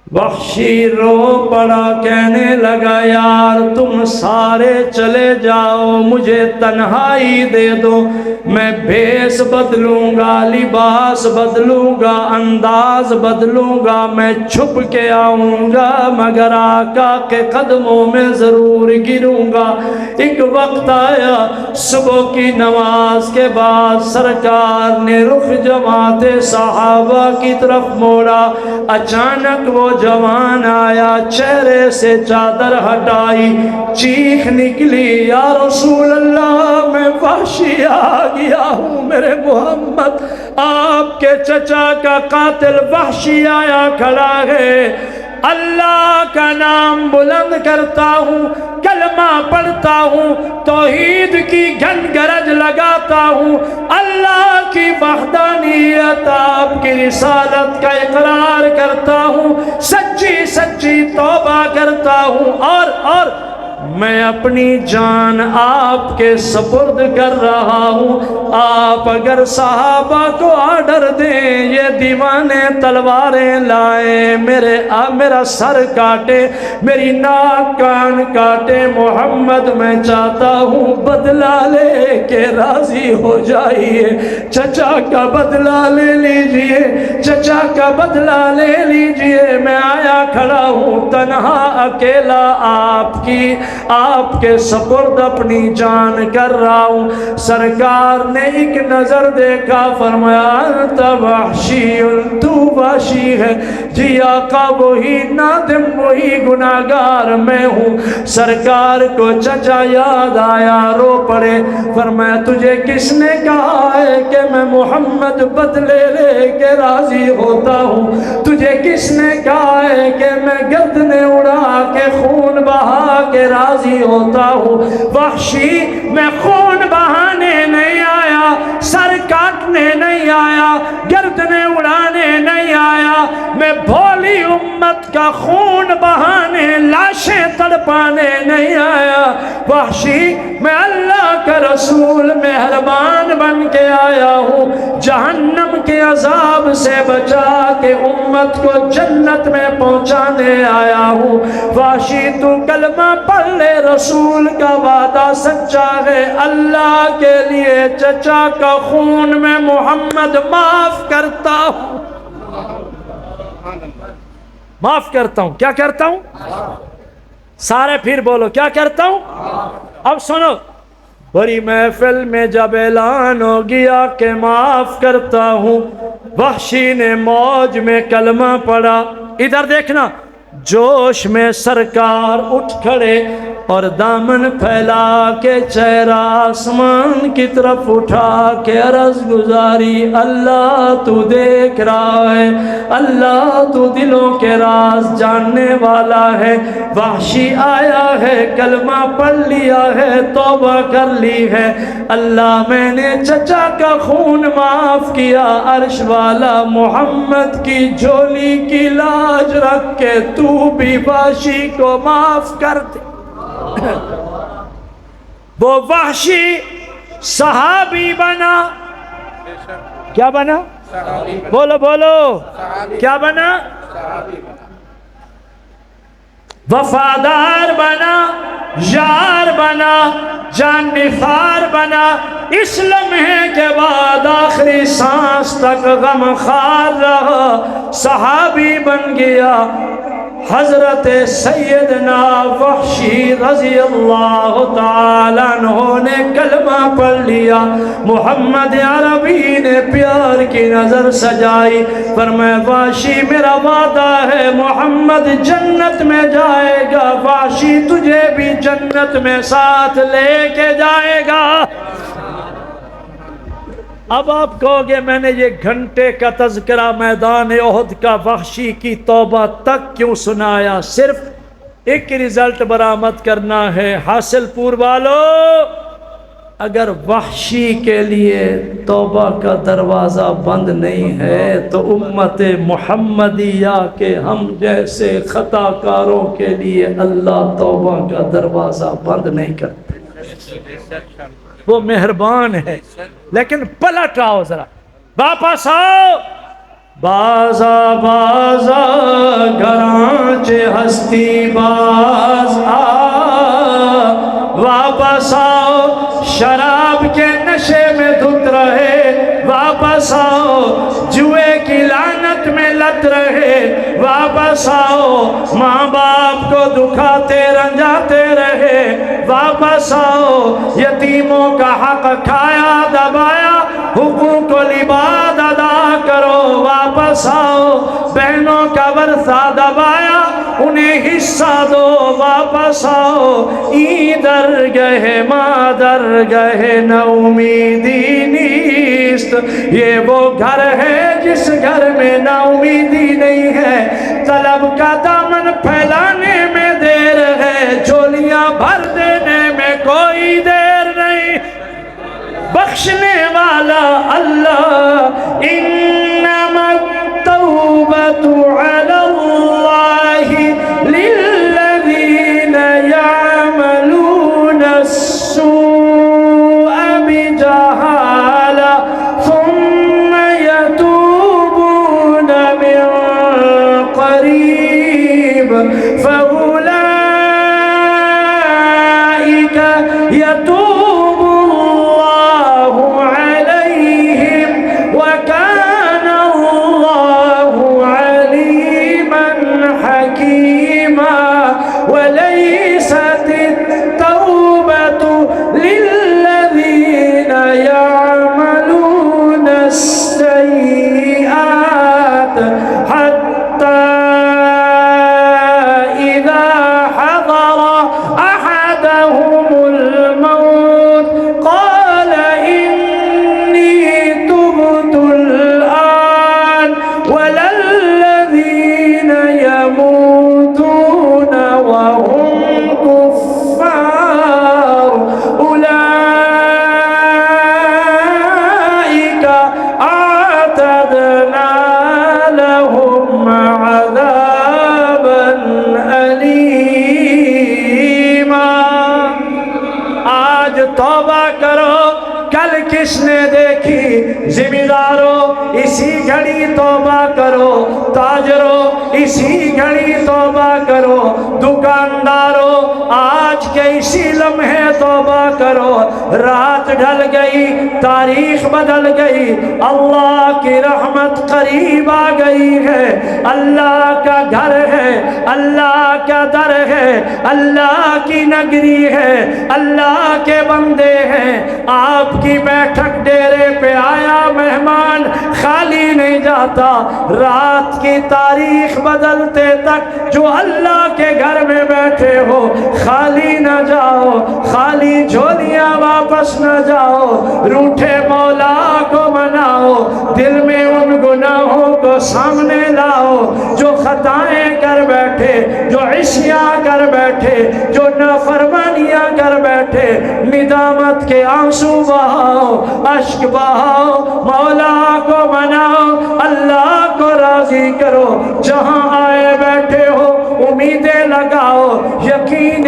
وحشی رو پڑا کہنے لگا یار تم سارے چلے جاؤ، مجھے تنہائی دے دو، میں بھیس بدلوں گا، لباس بدلوں گا، انداز بدلوں گا، میں چھپ کے آؤں گا مگر آقا کے قدموں میں ضرور گروں گا. ایک وقت آیا صبح کی نماز کے بعد سرکار نے رخ جماعت صحابہ کی طرف موڑا. اچانک وہ جوان آیا، چہرے سے چادر ہٹائی، چیخ نکلی یا رسول اللہ میں وحشی آ گیا ہوں. میرے محمد آپ کے چچا کا قاتل وحشی آیا کھڑا ہے. اللہ کا نام بلند کرتا ہوں، کلمہ پڑھتا ہوں، توحید کی گھن گرج لگاتا ہوں، اللہ کی وحدانیت آپ کی رسالت کا اقرار کرتا ہوں، سچی سچی توبہ کرتا ہوں اور میں اپنی جان آپ کے سپرد کر رہا ہوں. آپ اگر صحابہ کو آرڈر دیں یہ دیوانے تلواریں لائیں، میرا سر کاٹے، میری ناک کان کاٹے، محمد میں چاہتا ہوں بدلہ لے کے راضی ہو جائیے. چچا کا بدلہ لے لیجئے، چچا کا بدلہ لے لیجئے. میں آیا کھڑا ہوں تنہا اکیلا آپ کے سپرد اپنی جان کر رہا ہوں. سرکار نے ایک نظر دیکھا، فرمایا انت وحشی، تو وحشی ہے. جی آقا وہی نادم وہی گناہگار میں ہوں. سرکار کو چچا یاد آیا، رو پڑے. فرمایا تجھے کس نے کہا ہے کہ میں محمد بدلے لے کے راضی ہوتا ہوں؟ تجھے کس نے کہا ہے کہ میں گردنیں اڑا کے خون بہا کے راضی ہوتا ہوں؟ وحشی میں خون بہانے نہیں آیا، سر کاٹنے نہیں آیا، گردنیں اڑانے نہیں آیا. میں بھولی امت کا خون بہانے، لاشیں تڑپانے نہیں آیا. وحشی میں اللہ کا رسول مہربان بن کے آیا ہوں، جہنم کے عذاب سے بچا کے امت کو جنت میں پہنچانے آیا ہوں. وحشی تو کلمہ پڑھ لے، رسول کا وعدہ سچا ہے. اللہ کے لیے چچا کا خون میں محمد معاف کرتا ہوں، معاف کرتا ہوں. کیا کرتا ہوں؟ سارے پھر بولو کیا کرتا ہوں. اب سنو، بڑی محفل میں جب اعلان ہو گیا کہ معاف کرتا ہوں، وحشی نے موج میں کلمہ پڑھا. ادھر دیکھنا، جوش میں سرکار اٹھ کھڑے اور دامن پھیلا کے چہرہ آسمان کی طرف اٹھا کے عرض گزاری، اللہ تو دیکھ رہا ہے، اللہ تو دلوں کے راز جاننے والا ہے. وحشی آیا ہے، کلمہ پڑھ لیا ہے، توبہ کر لی ہے. اللہ میں نے چچا کا خون معاف کیا. عرش والا محمد کی جھولی کی لاج رکھ کے تو بھی وحشی کو معاف کر دے. وہ وحشی صحابی بنا. کیا بنا؟ بولو بولو، کیا بنا؟ وفادار بنا. یار بنا، جان نثار بنا، اس لمحے کے بعد آخری سانس تک غم خوار رہا، صحابی بن گیا۔ حضرت سیدنا وحشی رضی اللہ تعالیٰ عنہ نے کلمہ پڑھ لیا۔ محمد عربی نے پیار کی نظر سجائی، فرمایا وحشی میرا وعدہ ہے محمد جنت میں جائے گا، وحشی تجھے بھی جنت میں ساتھ لے کے جائے گا۔ اب آپ کہو گے میں نے یہ گھنٹے کا تذکرہ میدان احد کا وحشی کی توبہ تک کیوں سنایا؟ صرف ایک رزلٹ برآمد کرنا ہے۔ حاصل پور والو، اگر وحشی کے لیے توبہ کا دروازہ بند نہیں ہے تو امت محمدیہ کے ہم جیسے خطا کاروں کے لیے اللہ توبہ کا دروازہ بند نہیں کرتے۔ وہ مہربان ہے، لیکن پلٹ آؤ، ذرا واپس آؤ۔ بازا بازا گرانچ ہستی باز آ، واپس آؤ شراب کے نشے میں دھت رہے، واپس آؤ جوئے کی لعنت میں لت رہے، واپس آؤ ماں باپ کو دکھاتے رنجاتے رہے، واپس آؤ یتیموں کا حق کھایا دبایا، حقوق العباد ادا کرو، واپس آؤ بہنوں کا ورثہ دبایا انہیں حصہ دو، واپس آؤ ایدر گئے مادر گئے نہ امیدی نیست، یہ وہ گھر ہے جس گھر میں نا امیدی نہیں ہے، طلب کا دامن پھیلانے میں دیر ہے، جھولیاں بھر دینے میں کوئی دیر نہیں، بخشنے والا اللہ۔ انما التوبۃ علی اللہ للذین یعملون السوء بجہالہ ثم یتوبون من قریب فأولئک یتوب کس نے دیکھی؟ ذمہ داروں اسی گھڑی توبہ کرو، تاجروں اسی گھڑی توبہ کرو، دکانداروں آج کے اسی لمحے توبہ کرو، رات ڈھل گئی، تاریخ بدل گئی، اللہ کی رحمت قریب آ گئی ہے، اللہ کا گھر ہے، اللہ کا در ہے، اللہ کی نگری ہے، اللہ کے بندے ہیں، آپ کی بیٹھک ڈیرے پہ آیا مہمان خالی نہیں جاتا، رات کی تاریخ بدلتے تک جو اللہ کے گھر میں بیٹھے ہو خالی نہ جاؤ، خالی جھولیاں واپس نہ جاؤ، روٹھے مولا کو مناؤ، دل میں ان گناہوں کو سامنے لاؤ جو خطائیں کر بیٹھے، جو عصیاں کر بیٹھے، جو نافرمانیاں کر بیٹھے، ندامت کے آنسو بہاؤ، اشک بہاؤ، مولا کو مناؤ، اللہ کو راضی کرو، جہاں آئے بیٹھے ہو امیدیں لگاؤ، یقین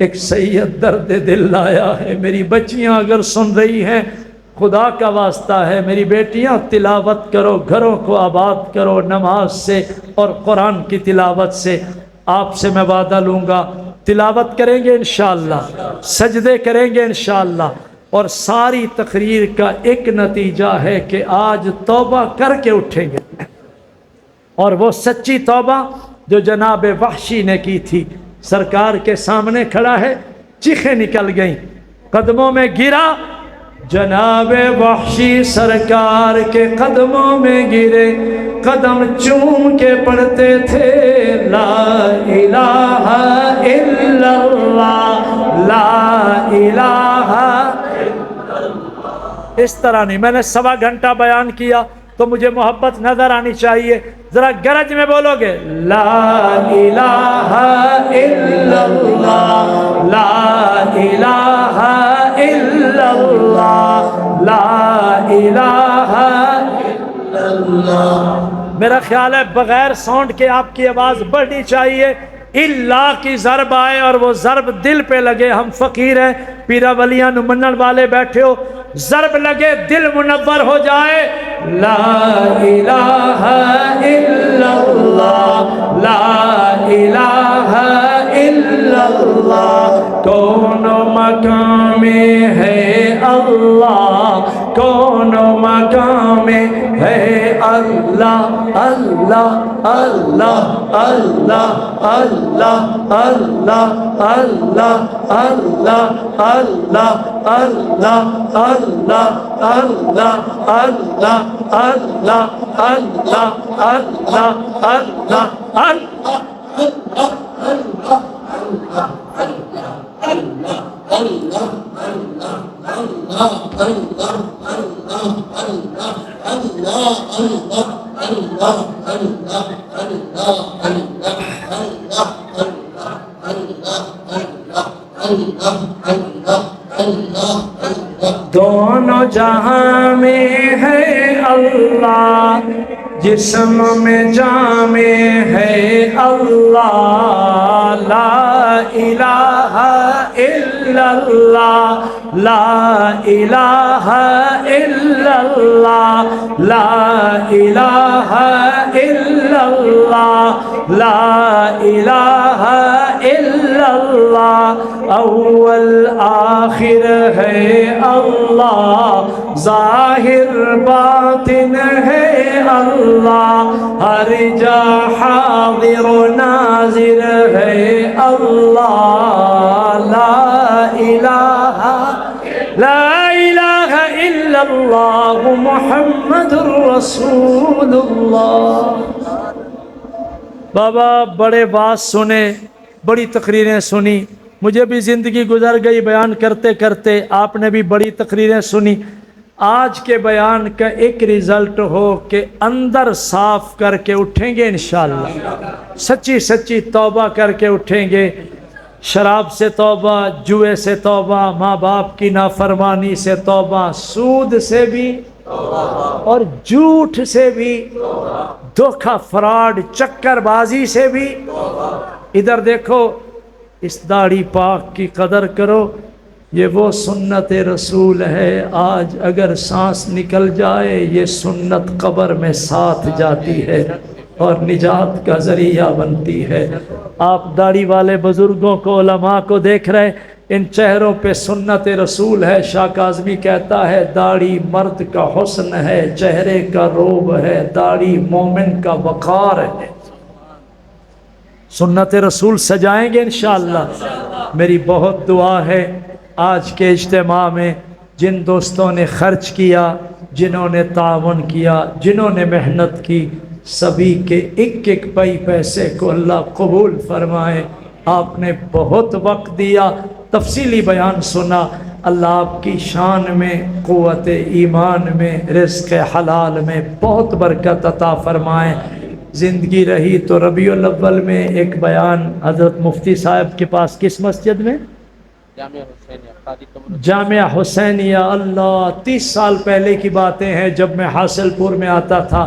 ایک سید درد دل لایا ہے۔ میری بچیاں اگر سن رہی ہیں، خدا کا واسطہ ہے میری بیٹیاں، تلاوت کرو، گھروں کو آباد کرو نماز سے اور قرآن کی تلاوت سے۔ آپ سے میں وعدہ لوں گا، تلاوت کریں گے انشاءاللہ، سجدے کریں گے انشاءاللہ، اور ساری تقریر کا ایک نتیجہ ہے کہ آج توبہ کر کے اٹھیں گے، اور وہ سچی توبہ جو جناب وحشی نے کی تھی۔ سرکار کے سامنے کھڑا ہے، چیخیں نکل گئیں، قدموں میں گرا، جناب وحشی سرکار کے قدموں میں گرے، قدم چوم کے پڑھتے تھے لا الہ الا اللہ، لا الہ۔ اس طرح نہیں، میں نے 1.25 گھنٹہ بیان کیا تو مجھے محبت نظر آنی چاہیے، ذرا گرج میں بولو گے لا الہ الا اللہ، لا الہ الا اللہ، لا الہ الا اللہ۔ میرا خیال ہے بغیر ساؤنڈ کے آپ کی آواز بڑھنی چاہیے، اللہ کی ضرب آئے اور وہ ضرب دل پہ لگے۔ ہم فقیر ہیں، پیرا ولیاں منن والے بیٹھے ہو، ضرب لگے دل منور ہو جائے، لا الہ الا اللہ، لا الہ الا اللہ۔ کون مقام میں ہے اللہ، کون مقام میں ہے اللہ، اللہ اللہ اللہ اللہ اللہ اللہ اللہ اللہ اللہ اللہ اللہ اللہ اللہ اللہ اللہ دونوں جہاں میں ہے اللہ، جسم میں جام میں ہے اللہ، لا الہ الا اللہ، لا الہ الا اللہ، لا الہ الا اللہ، لا الہ الا اللہ۔ اول آخر ہے اللہ، ظاہر باطن ہے اللہ، ہر جا حاضر و ناظر ہے اللہ، لا الہ لا الہ الا اللہ محمد رسول اللہ۔ بابا بڑے بات سنے، بڑی تقریریں سنی، مجھے بھی زندگی گزر گئی بیان کرتے کرتے، آپ نے بھی بڑی تقریریں سنی۔ آج کے بیان کا ایک رزلٹ ہو کہ اندر صاف کر کے اٹھیں گے انشاءاللہ، سچی سچی توبہ کر کے اٹھیں گے، شراب سے توبہ، جوئے سے توبہ، ماں باپ کی نافرمانی سے توبہ، سود سے بھی اور جھوٹ سے بھی، دھوکہ فراڈ چکر بازی سے بھی۔ ادھر دیکھو، اس داڑھی پاک کی قدر کرو، یہ وہ سنت رسول ہے۔ آج اگر سانس نکل جائے یہ سنت قبر میں ساتھ جاتی ہے اور نجات کا ذریعہ بنتی ہے۔ آپ داڑھی والے بزرگوں کو، علماء کو دیکھ رہے، ان چہروں پہ سنت رسول ہے۔ شاہ کاظمی کہتا ہے داڑھی مرد کا حسن ہے، چہرے کا روب ہے، داڑھی مومن کا وقار ہے۔ سنت رسول سجائیں گے انشاءاللہ۔ میری بہت دعا ہے آج کے اجتماع میں جن دوستوں نے خرچ کیا، جنہوں نے تعاون کیا، جنہوں نے محنت کی، سبھی کے ایک ایک پیسے کو اللہ قبول فرمائے۔ آپ نے بہت وقت دیا، تفصیلی بیان سنا، اللہ آپ کی شان میں، قوت ایمان میں، رزق حلال میں بہت برکت عطا فرمائے۔ زندگی رہی تو ربیع الاول میں ایک بیان حضرت مفتی صاحب کے پاس، کس مسجد میں؟ جامعہ حسینیہ۔ اللہ، 30 سال پہلے کی باتیں ہیں، جب میں حاصل پور میں آتا تھا،